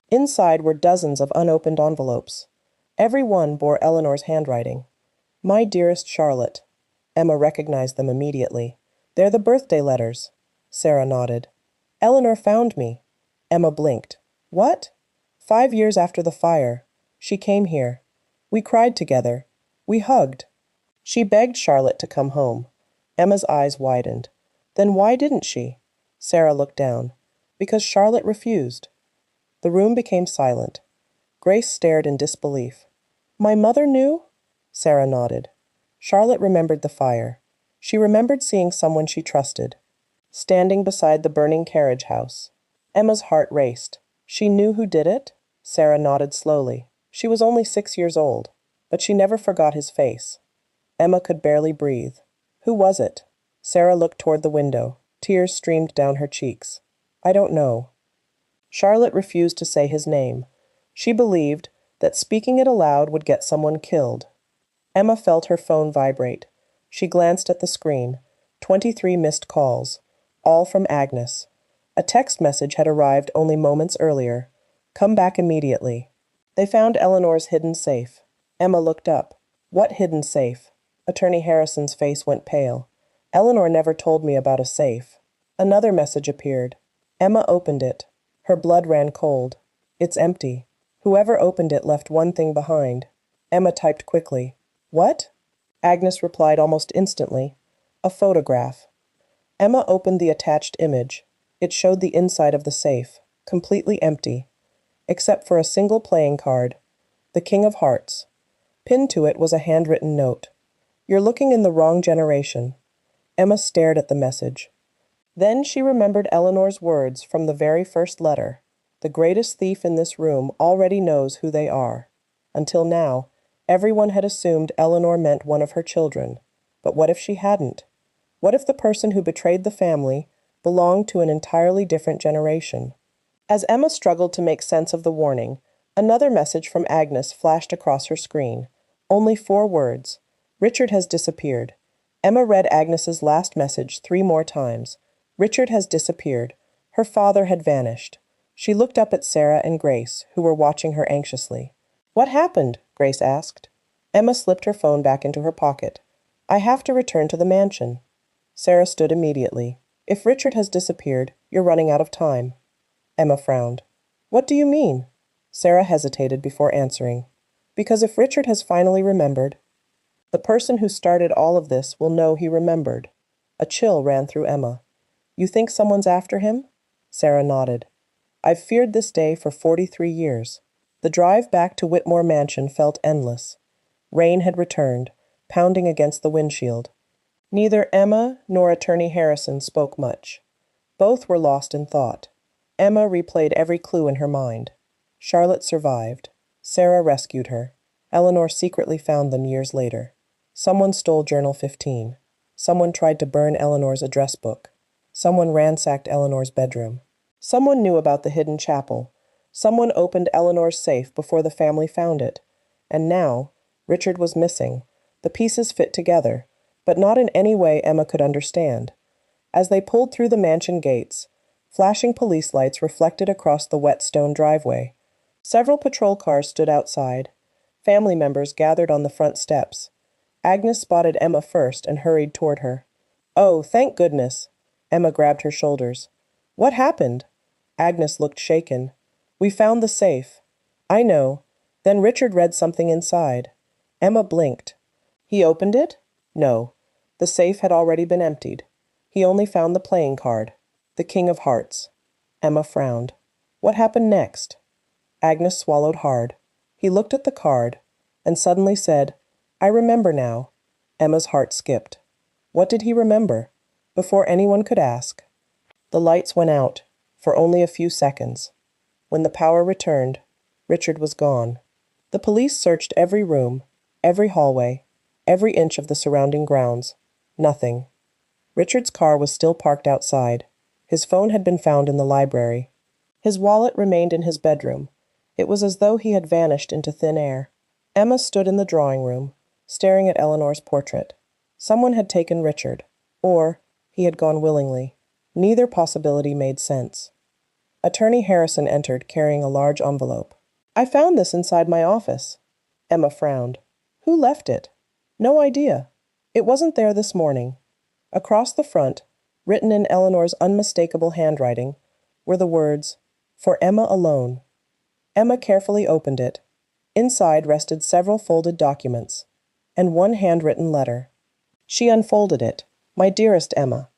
S1: Inside were dozens of unopened envelopes. Every one bore Eleanor's handwriting. My dearest Charlotte. Emma recognized them immediately. They're the birthday letters. Sarah nodded. Eleanor found me. Emma blinked. What? 5 years after the fire. She came here. We cried together. We hugged. She begged Charlotte to come home. Emma's eyes widened. Then why didn't she? Sarah looked down. Because Charlotte refused. The room became silent. Grace stared in disbelief. My mother knew? Sarah nodded. Charlotte remembered the fire. She remembered seeing someone she trusted, standing beside the burning carriage house. Emma's heart raced. She knew who did it? Sarah nodded slowly. She was only 6 years old, but she never forgot his face. Emma could barely breathe. Who was it? Sarah looked toward the window. Tears streamed down her cheeks. I don't know. Charlotte refused to say his name. She believed that speaking it aloud would get someone killed. Emma felt her phone vibrate. She glanced at the screen. 23 missed calls, all from Agnes. A text message had arrived only moments earlier. Come back immediately. They found Eleanor's hidden safe. Emma looked up. What hidden safe? Attorney Harrison's face went pale. Eleanor never told me about a safe. Another message appeared. Emma opened it. Her blood ran cold. It's empty. Whoever opened it left one thing behind. Emma typed quickly. What? Agnes replied almost instantly. A photograph. Emma opened the attached image. It showed the inside of the safe, completely empty, except for a single playing card, the King of Hearts. Pinned to it was a handwritten note. You're looking in the wrong generation. Emma stared at the message. Then she remembered Eleanor's words from the very first letter. The greatest thief in this room already knows who they are. Until now, everyone had assumed Eleanor meant one of her children. But what if she hadn't? What if the person who betrayed the family belonged to an entirely different generation? As Emma struggled to make sense of the warning, another message from Agnes flashed across her screen. Only 4 words. Richard has disappeared. Emma read Agnes's last message 3 more times. Richard has disappeared. Her father had vanished. She looked up at Sarah and Grace, who were watching her anxiously. What happened? Grace asked. Emma slipped her phone back into her pocket. I have to return to the mansion. Sarah stood immediately. If Richard has disappeared, you're running out of time. Emma frowned. What do you mean? Sarah hesitated before answering. Because if Richard has finally remembered, the person who started all of this will know he remembered. A chill ran through Emma. You think someone's after him? Sarah nodded. I've feared this day for 43 years. The drive back to Whitmore Mansion felt endless. Rain had returned, pounding against the windshield. Neither Emma nor Attorney Harrison spoke much. Both were lost in thought. Emma replayed every clue in her mind. Charlotte survived. Sarah rescued her. Eleanor secretly found them years later. Someone stole Journal 15. Someone tried to burn Eleanor's address book. Someone ransacked Eleanor's bedroom. Someone knew about the hidden chapel. Someone opened Eleanor's safe before the family found it. And now, Richard was missing. The pieces fit together, but not in any way Emma could understand. As they pulled through the mansion gates, flashing police lights reflected across the wet stone driveway. Several patrol cars stood outside. Family members gathered on the front steps. Agnes spotted Emma first and hurried toward her. Oh, thank goodness! Emma grabbed her shoulders. What happened? Agnes looked shaken. We found the safe. I know. Then Richard read something inside. Emma blinked. He opened it? No. The safe had already been emptied. He only found the playing card, the King of Hearts. Emma frowned. What happened next? Agnes swallowed hard. He looked at the card and suddenly said, I remember now. Emma's heart skipped. What did he remember? Before anyone could ask. The lights went out, for only a few seconds. When the power returned, Richard was gone. The police searched every room, every hallway, every inch of the surrounding grounds. Nothing. Richard's car was still parked outside. His phone had been found in the library. His wallet remained in his bedroom. It was as though he had vanished into thin air. Emma stood in the drawing room, staring at Eleanor's portrait. Someone had taken Richard, or he had gone willingly. Neither possibility made sense. Attorney Harrison entered, carrying a large envelope. I found this inside my office. Emma frowned. Who left it? No idea. It wasn't there this morning. Across the front, written in Eleanor's unmistakable handwriting, were the words, For Emma alone. Emma carefully opened it. Inside rested several folded documents, and one handwritten letter. She unfolded it. My dearest Emma,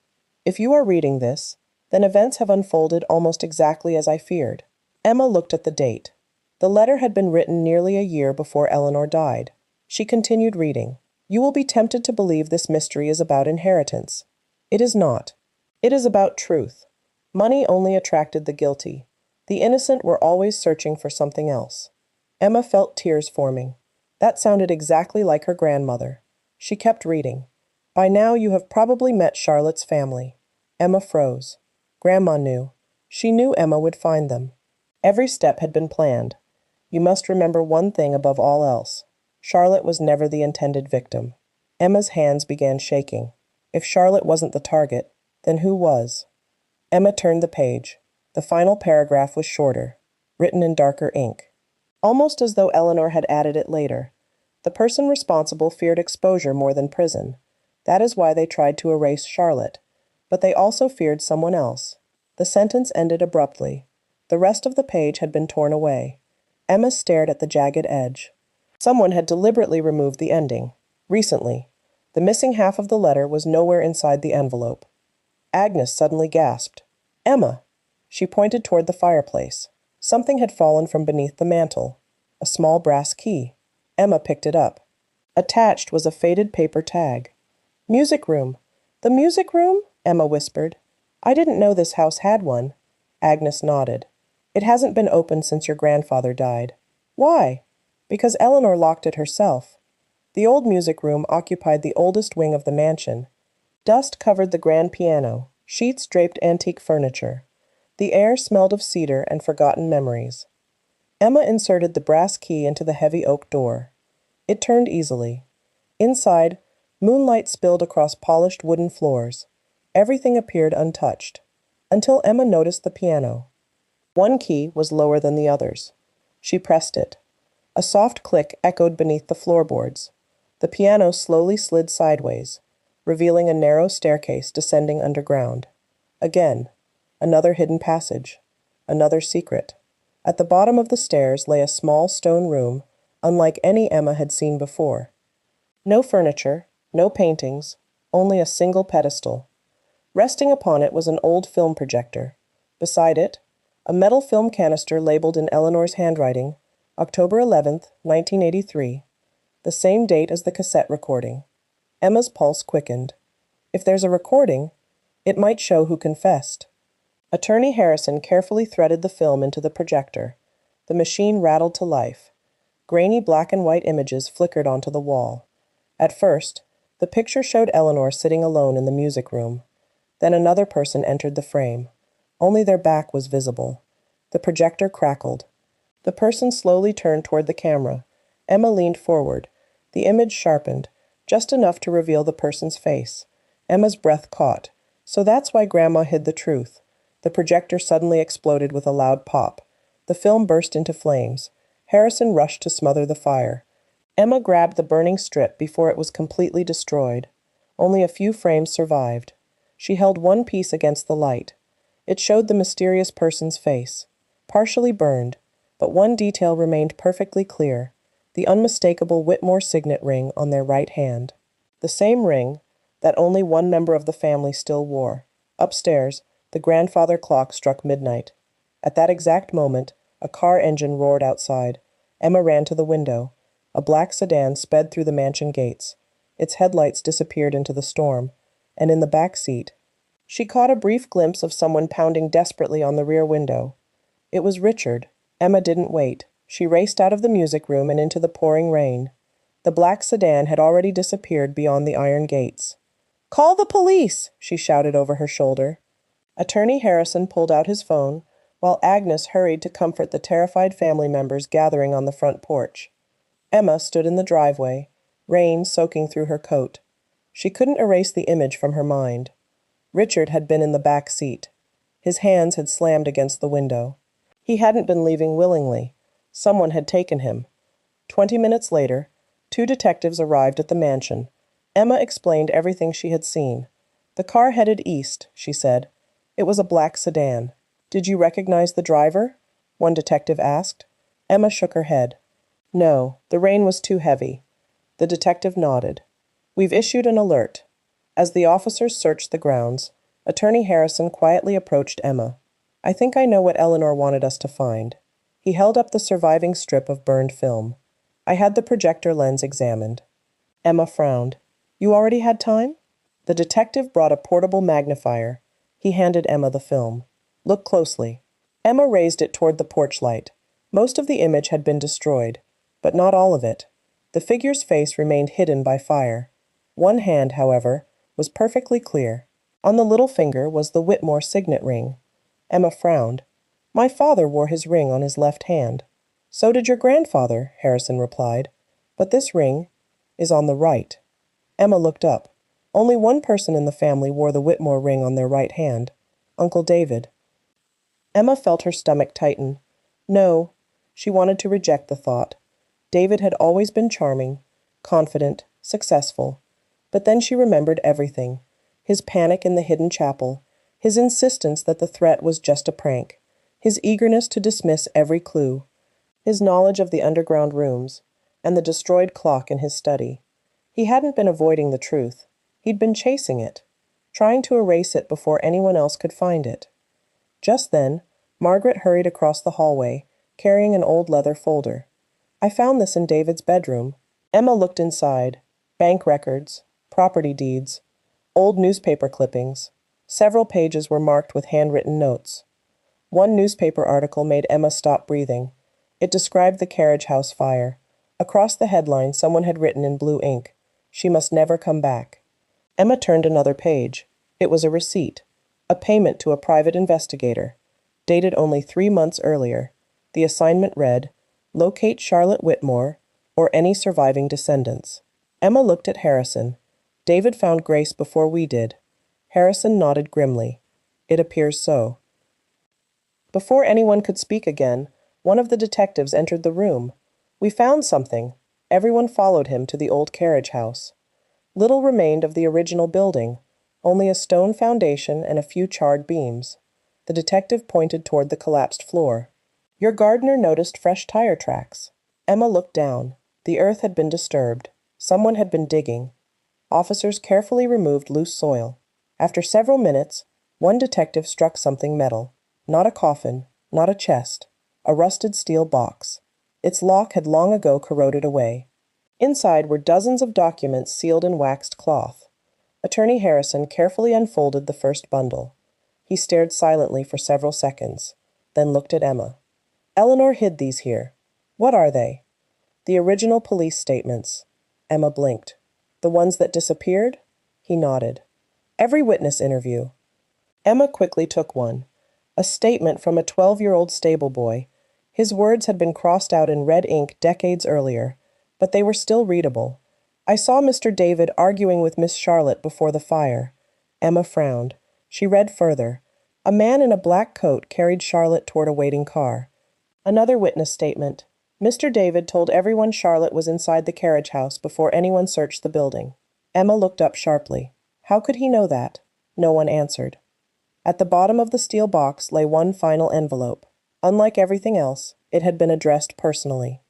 S1: if you are reading this, then events have unfolded almost exactly as I feared. Emma looked at the date. The letter had been written nearly a year before Eleanor died. She continued reading. You will be tempted to believe this mystery is about inheritance. It is not. It is about truth. Money only attracted the guilty. The innocent were always searching for something else. Emma felt tears forming. That sounded exactly like her grandmother. She kept reading. By now you have probably met Charlotte's family. Emma froze. Grandma knew. She knew Emma would find them. Every step had been planned. You must remember one thing above all else. Charlotte was never the intended victim. Emma's hands began shaking. If Charlotte wasn't the target, then who was? Emma turned the page. The final paragraph was shorter, written in darker ink. Almost as though Eleanor had added it later. The person responsible feared exposure more than prison. That is why they tried to erase Charlotte. But they also feared someone else. The sentence ended abruptly. The rest of the page had been torn away. Emma stared at the jagged edge. Someone had deliberately removed the ending. Recently. The missing half of the letter was nowhere inside the envelope. Agnes suddenly gasped. Emma! She pointed toward the fireplace. Something had fallen from beneath the mantel. A small brass key. Emma picked it up. Attached was a faded paper tag. Music room. The music room? Emma whispered. I didn't know this house had one. Agnes nodded. It hasn't been opened since your grandfather died. Why? Because Eleanor locked it herself. The old music room occupied the oldest wing of the mansion. Dust covered the grand piano. Sheets draped antique furniture. The air smelled of cedar and forgotten memories. Emma inserted the brass key into the heavy oak door. It turned easily. Inside, moonlight spilled across polished wooden floors. Everything appeared untouched, until Emma noticed the piano. One key was lower than the others. She pressed it. A soft click echoed beneath the floorboards. The piano slowly slid sideways, revealing a narrow staircase descending underground. Again, another hidden passage. Another secret. At the bottom of the stairs lay a small stone room, unlike any Emma had seen before. No furniture, no paintings, only a single pedestal. Resting upon it was an old film projector. Beside it, a metal film canister labeled in Eleanor's handwriting, October 11th, 1983, the same date as the cassette recording. Emma's pulse quickened. If there's a recording, it might show who confessed. Attorney Harrison carefully threaded the film into the projector. The machine rattled to life. Grainy black and white images flickered onto the wall. At first, the picture showed Eleanor sitting alone in the music room. Then another person entered the frame. Only their back was visible. The projector crackled. The person slowly turned toward the camera. Emma leaned forward. The image sharpened, just enough to reveal the person's face. Emma's breath caught. So that's why Grandma hid the truth. The projector suddenly exploded with a loud pop. The film burst into flames. Harrison rushed to smother the fire. Emma grabbed the burning strip before it was completely destroyed. Only a few frames survived. She held one piece against the light. It showed the mysterious person's face, partially burned, but one detail remained perfectly clear: the unmistakable Whitmore signet ring on their right hand. The same ring that only one member of the family still wore. Upstairs, the grandfather clock struck midnight. At that exact moment, a car engine roared outside. Emma ran to the window. A black sedan sped through the mansion gates. Its headlights disappeared into the storm, and in the back seat, she caught a brief glimpse of someone pounding desperately on the rear window. It was Richard. Emma didn't wait. She raced out of the music room and into the pouring rain. The black sedan had already disappeared beyond the iron gates. "Call the police!" she shouted over her shoulder. Attorney Harrison pulled out his phone, while Agnes hurried to comfort the terrified family members gathering on the front porch. Emma stood in the driveway, rain soaking through her coat. She couldn't erase the image from her mind. Richard had been in the back seat. His hands had slammed against the window. He hadn't been leaving willingly. Someone had taken him. 20 minutes later, 2 detectives arrived at the mansion. Emma explained everything she had seen. The car headed east, she said. It was a black sedan. "Did you recognize the driver?" one detective asked. Emma shook her head. "No, the rain was too heavy." The detective nodded. "We've issued an alert." As the officers searched the grounds, Attorney Harrison quietly approached Emma. "I think I know what Eleanor wanted us to find." He held up the surviving strip of burned film. "I had the projector lens examined." Emma frowned. "You already had time?" The detective brought a portable magnifier. He handed Emma the film. "Look closely." Emma raised it toward the porch light. Most of the image had been destroyed, but not all of it. The figure's face remained hidden by fire. One hand, however, was perfectly clear. On the little finger was the Whitmore signet ring. Emma frowned. "My father wore his ring on his left hand." "So did your grandfather," Harrison replied. "But this ring is on the right." Emma looked up. Only one person in the family wore the Whitmore ring on their right hand: Uncle David. Emma felt her stomach tighten. No, she wanted to reject the thought. David had always been charming, confident, successful. But then she remembered everything: his panic in the hidden chapel, his insistence that the threat was just a prank, his eagerness to dismiss every clue, his knowledge of the underground rooms, and the destroyed clock in his study. He hadn't been avoiding the truth. He'd been chasing it, trying to erase it before anyone else could find it. Just then, Margaret hurried across the hallway, carrying an old leather folder. "I found this in David's bedroom." Emma looked inside. Bank records, property deeds, old newspaper clippings. Several pages were marked with handwritten notes. One newspaper article made Emma stop breathing. It described the carriage house fire. Across the headline, someone had written in blue ink, "She must never come back." Emma turned another page. It was a receipt, a payment to a private investigator, dated only 3 months earlier. The assignment read, "Locate Charlotte Whitmore or any surviving descendants." Emma looked at Harrison. "David found Grace before we did." Harrison nodded grimly. "It appears so." Before anyone could speak again, one of the detectives entered the room. "We found something." Everyone followed him to the old carriage house. Little remained of the original building, only a stone foundation and a few charred beams. The detective pointed toward the collapsed floor. "Your gardener noticed fresh tire tracks." Emma looked down. The earth had been disturbed. Someone had been digging. Officers carefully removed loose soil. After several minutes, one detective struck something metal. Not a coffin, not a chest, a rusted steel box. Its lock had long ago corroded away. Inside were dozens of documents sealed in waxed cloth. Attorney Harrison carefully unfolded the first bundle. He stared silently for several seconds, then looked at Emma. Eleanor hid these here. What are they? The original police statements. Emma blinked. The ones that disappeared? He nodded. Every witness interview. Emma quickly took one. A statement from a 12-year-old stable boy. His words had been crossed out in red ink decades earlier, but they were still readable. I saw Mr. David arguing with Miss Charlotte before the fire. Emma frowned. She read further. A man in a black coat carried Charlotte toward a waiting car. Another witness statement. Mr. David told everyone Charlotte was inside the carriage house before anyone searched the building. Emma looked up sharply. How could he know that? No one answered. At the bottom of the steel box lay one final envelope. Unlike everything else, it had been addressed personally.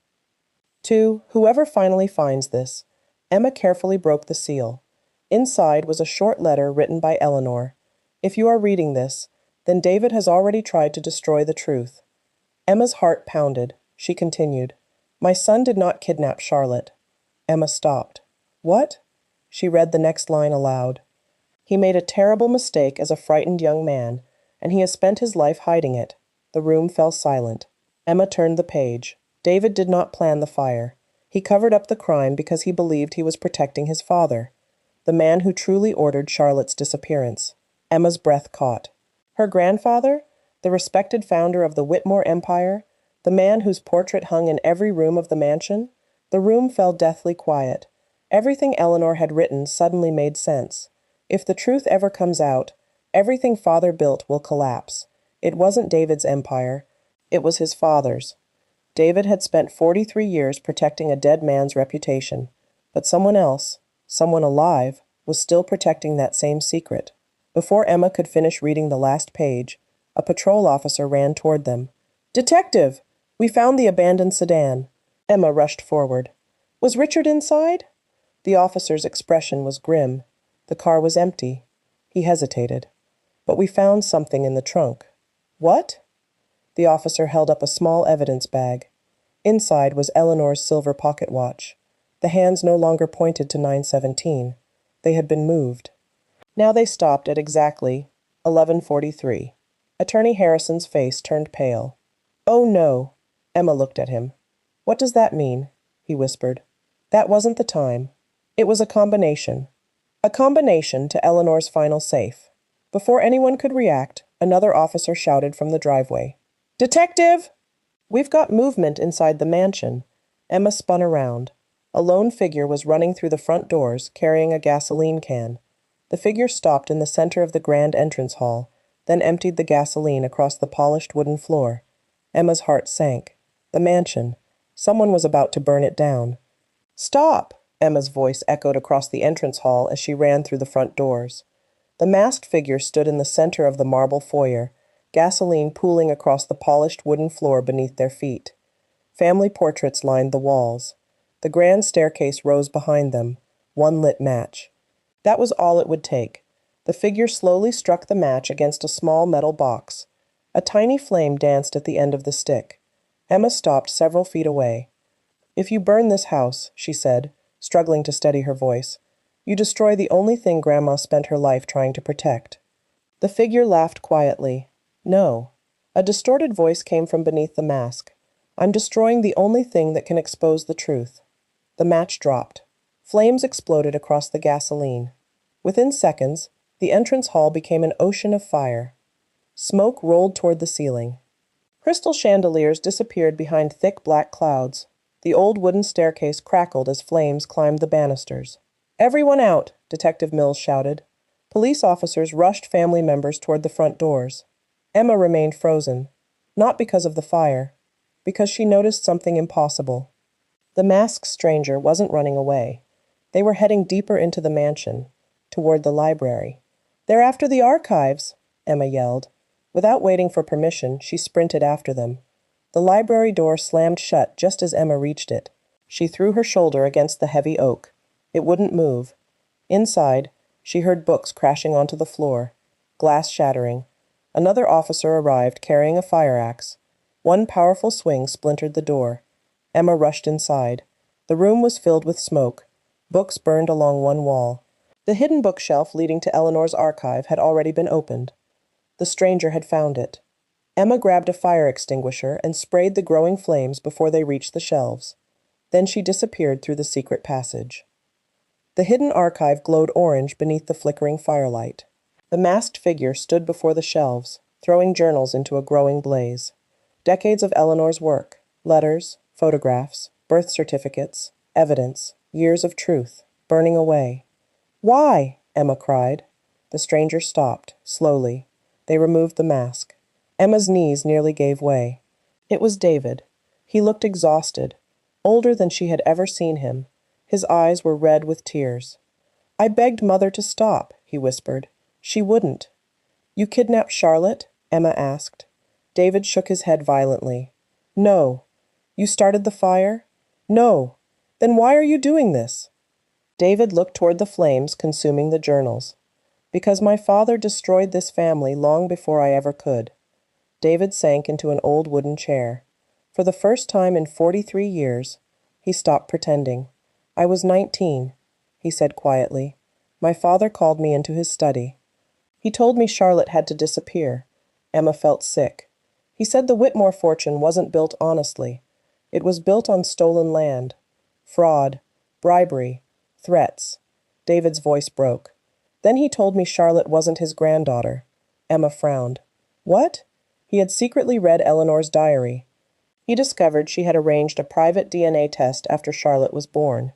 S1: To whoever finally finds this. Emma carefully broke the seal. Inside was a short letter written by Eleanor. If you are reading this, then David has already tried to destroy the truth. Emma's heart pounded. She continued. My son did not kidnap Charlotte. Emma stopped. What? She read the next line aloud. He made a terrible mistake as a frightened young man, and he has spent his life hiding it. The room fell silent. Emma turned the page. David did not plan the fire. He covered up the crime because he believed he was protecting his father, the man who truly ordered Charlotte's disappearance. Emma's breath caught. Her grandfather, the respected founder of the Whitmore Empire, the man whose portrait hung in every room of the mansion? The room fell deathly quiet. Everything Eleanor had written suddenly made sense. If the truth ever comes out, everything father built will collapse. It wasn't David's empire. It was his father's. David had spent 43 years protecting a dead man's reputation, but someone else, someone alive, was still protecting that same secret. Before Emma could finish reading the last page, a patrol officer ran toward them. Detective! We found the abandoned sedan. Emma rushed forward. Was Richard inside? The officer's expression was grim. The car was empty. He hesitated. But we found something in the trunk. What? The officer held up a small evidence bag. Inside was Eleanor's silver pocket watch. The hands no longer pointed to 9:17. They had been moved. Now they stopped at exactly 11:43. Attorney Harrison's face turned pale. Oh no. Emma looked at him. What does that mean? He whispered. That wasn't the time. It was a combination. A combination to Eleanor's final safe. Before anyone could react, another officer shouted from the driveway. Detective! We've got movement inside the mansion. Emma spun around. A lone figure was running through the front doors, carrying a gasoline can. The figure stopped in the center of the grand entrance hall, then emptied the gasoline across the polished wooden floor. Emma's heart sank. The mansion. Someone was about to burn it down. Stop! Emma's voice echoed across the entrance hall as she ran through the front doors. The masked figure stood in the center of the marble foyer, gasoline pooling across the polished wooden floor beneath their feet. Family portraits lined the walls. The grand staircase rose behind them, one lit match. That was all it would take. The figure slowly struck the match against a small metal box. A tiny flame danced at the end of the stick. Emma stopped several feet away. If you burn this house, she said, struggling to steady her voice, you destroy the only thing Grandma spent her life trying to protect. The figure laughed quietly. No. A distorted voice came from beneath the mask. I'm destroying the only thing that can expose the truth. The match dropped. Flames exploded across the gasoline. Within seconds, the entrance hall became an ocean of fire. Smoke rolled toward the ceiling. Crystal chandeliers disappeared behind thick black clouds. The old wooden staircase crackled as flames climbed the banisters. Everyone out, Detective Mills shouted. Police officers rushed family members toward the front doors. Emma remained frozen, not because of the fire, because she noticed something impossible. The masked stranger wasn't running away. They were heading deeper into the mansion, toward the library. They're after the archives, Emma yelled. Without waiting for permission, she sprinted after them. The library door slammed shut just as Emma reached it. She threw her shoulder against the heavy oak. It wouldn't move. Inside, She heard books crashing onto the floor, glass shattering. Another officer arrived carrying a fire axe. One powerful swing splintered the door. Emma rushed inside. The room was filled with smoke. Books burned along one wall. The hidden bookshelf leading to Eleanor's archive had already been opened. The stranger had found it. Emma grabbed a fire extinguisher and sprayed the growing flames before they reached the shelves. Then she disappeared through the secret passage. The hidden archive glowed orange beneath the flickering firelight. The masked figure stood before the shelves, throwing journals into a growing blaze. Decades of Eleanor's work, letters, photographs, birth certificates, evidence, years of truth, burning away. "Why?" Emma cried. The stranger stopped, slowly. They removed the mask. Emma's knees nearly gave way. It was David. He looked exhausted, older than she had ever seen him. His eyes were red with tears. "I begged Mother to stop," he whispered. "She wouldn't." "You kidnapped Charlotte?" Emma asked. David shook his head violently. "No." "You started the fire?" "No." "Then why are you doing this?" David looked toward the flames consuming the journals. "Because my father destroyed this family long before I ever could." David sank into an old wooden chair. For the first time in 43 years, he stopped pretending. "I was 19, he said quietly. "My father called me into his study. He told me Charlotte had to disappear." Emma felt sick. "He said the Whitmore fortune wasn't built honestly. It was built on stolen land. Fraud, bribery, threats." David's voice broke. "Then he told me Charlotte wasn't his granddaughter." Emma frowned. "What?" He had secretly read Eleanor's diary. He discovered she had arranged a private DNA test after Charlotte was born.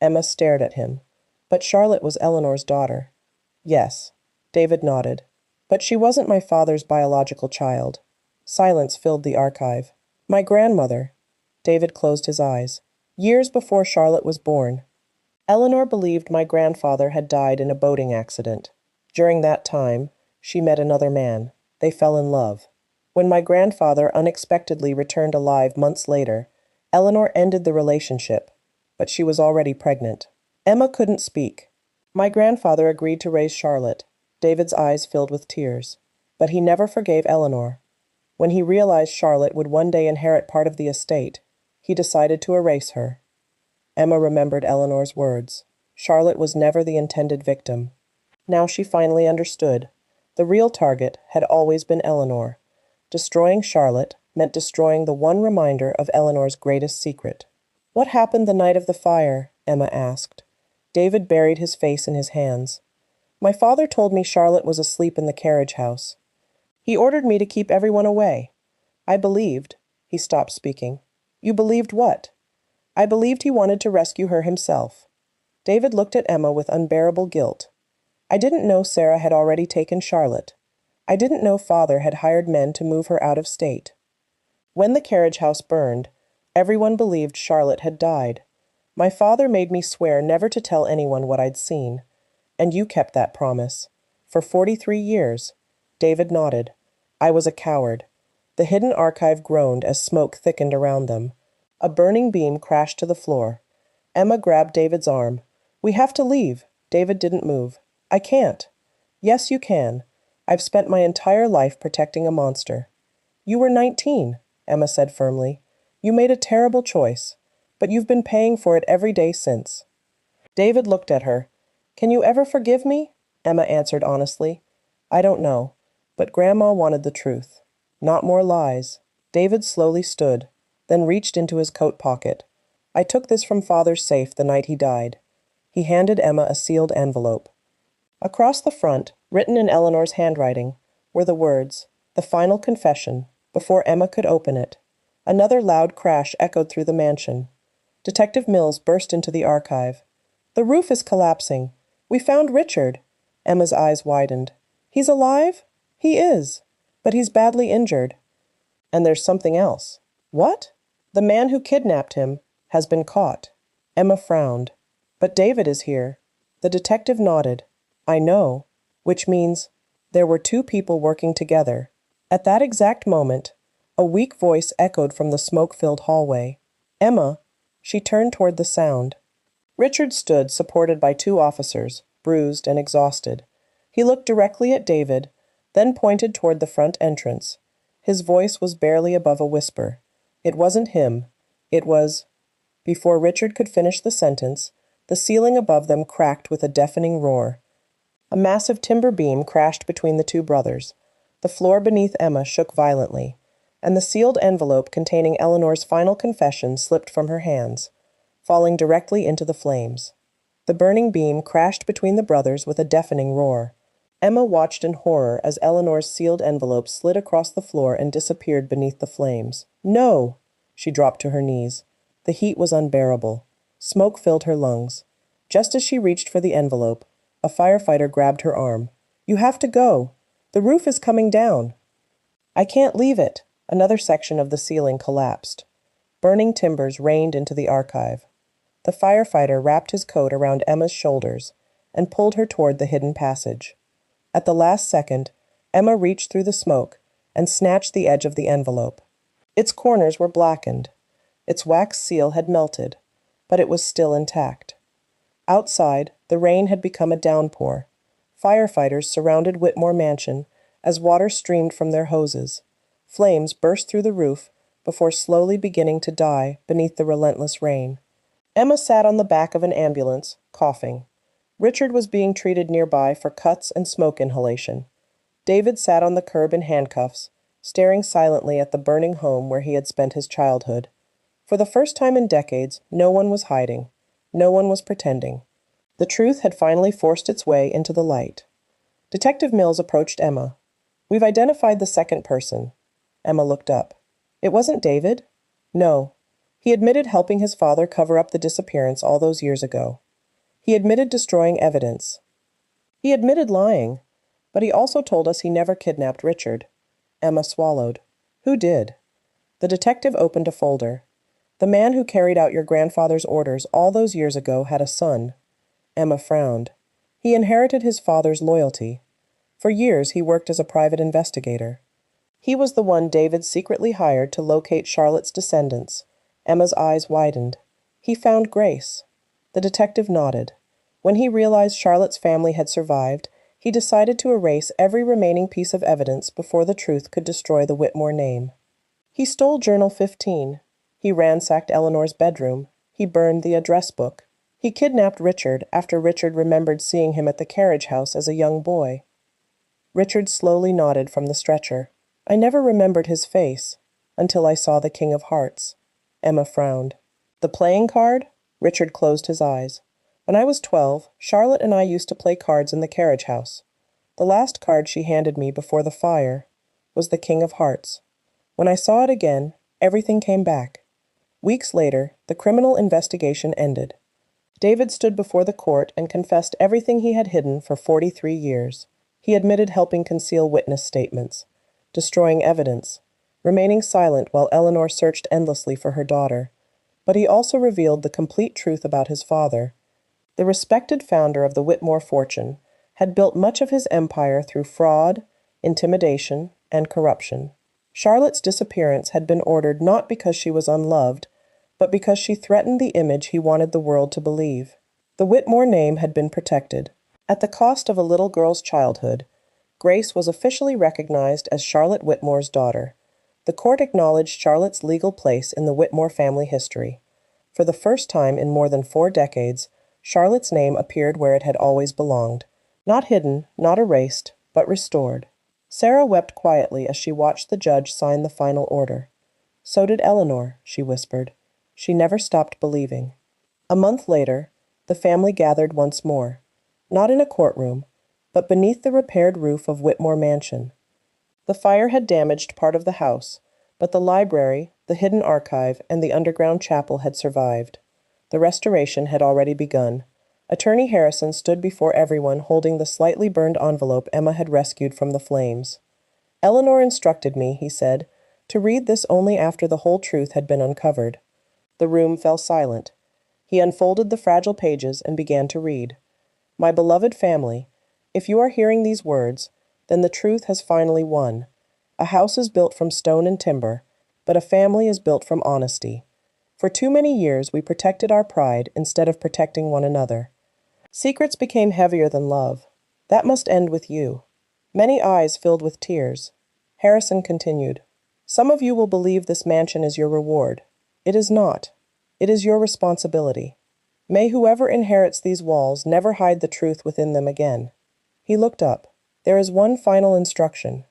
S1: Emma stared at him. "But Charlotte was Eleanor's daughter." "Yes." David nodded. "But she wasn't my father's biological child." Silence filled the archive. "My grandmother." David closed his eyes. "Years before Charlotte was born. Eleanor believed my grandfather had died in a boating accident. During that time, she met another man. They fell in love. When my grandfather unexpectedly returned alive months later, Eleanor ended the relationship, but she was already pregnant." Emma couldn't speak. "My grandfather agreed to raise Charlotte." David's eyes filled with tears. "But he never forgave Eleanor. When he realized Charlotte would one day inherit part of the estate, he decided to erase her." Emma remembered Eleanor's words. Charlotte was never the intended victim. Now she finally understood. The real target had always been Eleanor. Destroying Charlotte meant destroying the one reminder of Eleanor's greatest secret. "What happened the night of the fire?" Emma asked. David buried his face in his hands. "My father told me Charlotte was asleep in the carriage house. He ordered me to keep everyone away. I believed." He stopped speaking. "You believed what?" "I believed he wanted to rescue her himself." David looked at Emma with unbearable guilt. "I didn't know Sarah had already taken Charlotte. I didn't know Father had hired men to move her out of state. When the carriage house burned, everyone believed Charlotte had died. My father made me swear never to tell anyone what I'd seen. And you kept that promise. For 43 years." David nodded. "I was a coward." The hidden archive groaned as smoke thickened around them. A burning beam crashed to the floor. Emma grabbed David's arm. "We have to leave." David didn't move. "I can't." "Yes, you can. I've spent my entire life protecting a monster." "You were 19, Emma said firmly. "You made a terrible choice, but you've been paying for it every day since." David looked at her. "Can you ever forgive me?" Emma answered honestly. "I don't know, but Grandma wanted the truth. Not more lies." David slowly stood, then reached into his coat pocket. "I took this from Father's safe the night he died." He handed Emma a sealed envelope. Across the front, written in Eleanor's handwriting, were the words, "The Final Confession." Before Emma could open it, another loud crash echoed through the mansion. Detective Mills burst into the archive. "The roof is collapsing. We found Richard." Emma's eyes widened. "He's alive?" "He is. But he's badly injured." "And there's something else." "What?" "The man who kidnapped him has been caught." Emma frowned. "But David is here." The detective nodded. "I know." Which means there were two people working together. At that exact moment, a weak voice echoed from the smoke-filled hallway. "Emma." She turned toward the sound. Richard stood supported by two officers, bruised and exhausted. He looked directly at David, then pointed toward the front entrance. His voice was barely above a whisper. It wasn't him. It was... Before Richard could finish the sentence, the ceiling above them cracked with a deafening roar. A massive timber beam crashed between the two brothers. The floor beneath Emma shook violently, and the sealed envelope containing Eleanor's final confession slipped from her hands, falling directly into the flames. The burning beam crashed between the brothers with a deafening roar. Emma watched in horror as Eleanor's sealed envelope slid across the floor and disappeared beneath the flames. "No!" She dropped to her knees. The heat was unbearable. Smoke filled her lungs. Just as she reached for the envelope, a firefighter grabbed her arm. "You have to go. The roof is coming down." "I can't leave it." Another section of the ceiling collapsed. Burning timbers rained into the archive. The firefighter wrapped his coat around Emma's shoulders and pulled her toward the hidden passage. At the last second, Emma reached through the smoke and snatched the edge of the envelope. Its corners were blackened. Its wax seal had melted, but it was still intact. Outside, the rain had become a downpour. Firefighters surrounded Whitmore Mansion as water streamed from their hoses. Flames burst through the roof before slowly beginning to die beneath the relentless rain. Emma sat on the back of an ambulance, coughing. Richard was being treated nearby for cuts and smoke inhalation. David sat on the curb in handcuffs, staring silently at the burning home where he had spent his childhood. For the first time in decades, no one was hiding. No one was pretending. The truth had finally forced its way into the light. Detective Mills approached Emma. "We've identified the second person." Emma looked up. "It wasn't David?" "No. He admitted helping his father cover up the disappearance all those years ago. He admitted destroying evidence. He admitted lying, but he also told us he never kidnapped Richard." Emma swallowed. "Who did?" The detective opened a folder. "The man who carried out your grandfather's orders all those years ago had a son." Emma frowned. "He inherited his father's loyalty. For years he worked as a private investigator. He was the one David secretly hired to locate Charlotte's descendants." Emma's eyes widened. "He found Grace." The detective nodded. When he realized Charlotte's family had survived, he decided to erase every remaining piece of evidence before the truth could destroy the Whitmore name. He stole Journal 15. He ransacked Eleanor's bedroom. He burned the address book. He kidnapped Richard after Richard remembered seeing him at the carriage house as a young boy. Richard slowly nodded from the stretcher. "I never remembered his face until I saw the King of Hearts." Emma frowned. "The playing card?" Richard closed his eyes. "When I was 12, Charlotte and I used to play cards in the carriage house. The last card she handed me before the fire was the King of Hearts. When I saw it again, everything came back. Weeks later, the criminal investigation ended. David stood before the court and confessed everything he had hidden for 43 years. He admitted helping conceal witness statements, destroying evidence, remaining silent while Eleanor searched endlessly for her daughter. But he also revealed the complete truth about his father. The respected founder of the Whitmore fortune had built much of his empire through fraud, intimidation, and corruption. Charlotte's disappearance had been ordered not because she was unloved, but because she threatened the image he wanted the world to believe. The Whitmore name had been protected. At the cost of a little girl's childhood, Grace was officially recognized as Charlotte Whitmore's daughter. The court acknowledged Charlotte's legal place in the Whitmore family history. For the first time in more than 4 decades, Charlotte's name appeared where it had always belonged. Not hidden, not erased, but restored. Sarah wept quietly as she watched the judge sign the final order. "So did Eleanor," she whispered. She never stopped believing. A month later, the family gathered once more. Not in a courtroom, but beneath the repaired roof of Whitmore Mansion. The fire had damaged part of the house, but the library, the hidden archive, and the underground chapel had survived. The restoration had already begun. Attorney Harrison stood before everyone holding the slightly burned envelope Emma had rescued from the flames. "Eleanor instructed me," he said, "to read this only after the whole truth had been uncovered." The room fell silent. He unfolded the fragile pages and began to read. "My beloved family, if you are hearing these words, then the truth has finally won. A house is built from stone and timber, but a family is built from honesty. For too many years we protected our pride instead of protecting one another. Secrets became heavier than love. That must end with you. Many eyes filled with tears. Harrison continued. Some of you will believe this mansion is your reward. It is not. It is your responsibility. May whoever inherits these walls never hide the truth within them again. He looked up. There is one final instruction.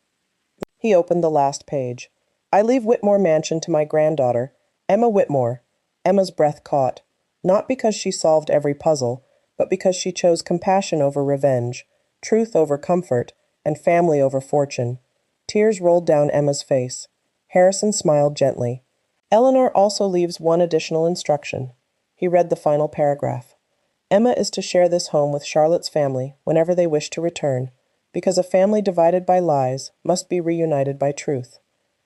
S1: He opened the last page. I leave Whitmore Mansion to my granddaughter, Emma Whitmore. Emma's breath caught, not because she solved every puzzle, but because she chose compassion over revenge, truth over comfort, and family over fortune. Tears rolled down Emma's face. Harrison smiled gently. Eleanor also leaves one additional instruction. He read the final paragraph. Emma is to share this home with Charlotte's family whenever they wish to return, because a family divided by lies must be reunited by truth.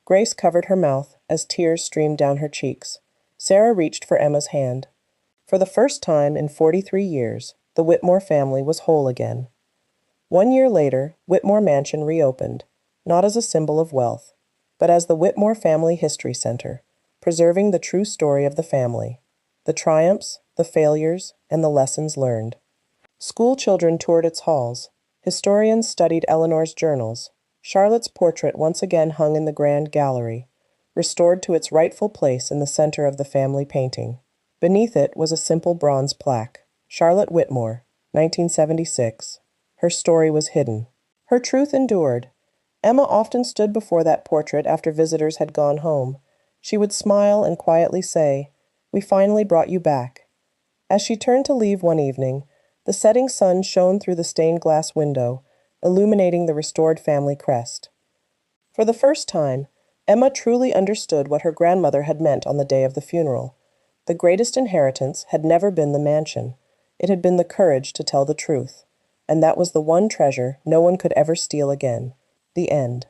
S1: Grace covered her mouth as tears streamed down her cheeks. Sarah reached for Emma's hand. For the first time in 43 years, the Whitmore family was whole again. 1 year later, Whitmore Mansion reopened, not as a symbol of wealth, but as the Whitmore Family History Center, preserving the true story of the family, the triumphs, the failures, and the lessons learned. School children toured its halls. Historians studied Eleanor's journals. Charlotte's portrait once again hung in the grand gallery, restored to its rightful place in the center of the family painting. Beneath it was a simple bronze plaque. Charlotte Whitmore, 1976. Her story was hidden. Her truth endured. Emma often stood before that portrait after visitors had gone home. She would smile and quietly say, "We finally brought you back." As she turned to leave one evening, the setting sun shone through the stained glass window, illuminating the restored family crest. For the first time, Emma truly understood what her grandmother had meant on the day of the funeral. The greatest inheritance had never been the mansion. It had been the courage to tell the truth. And that was the one treasure no one could ever steal again. The end.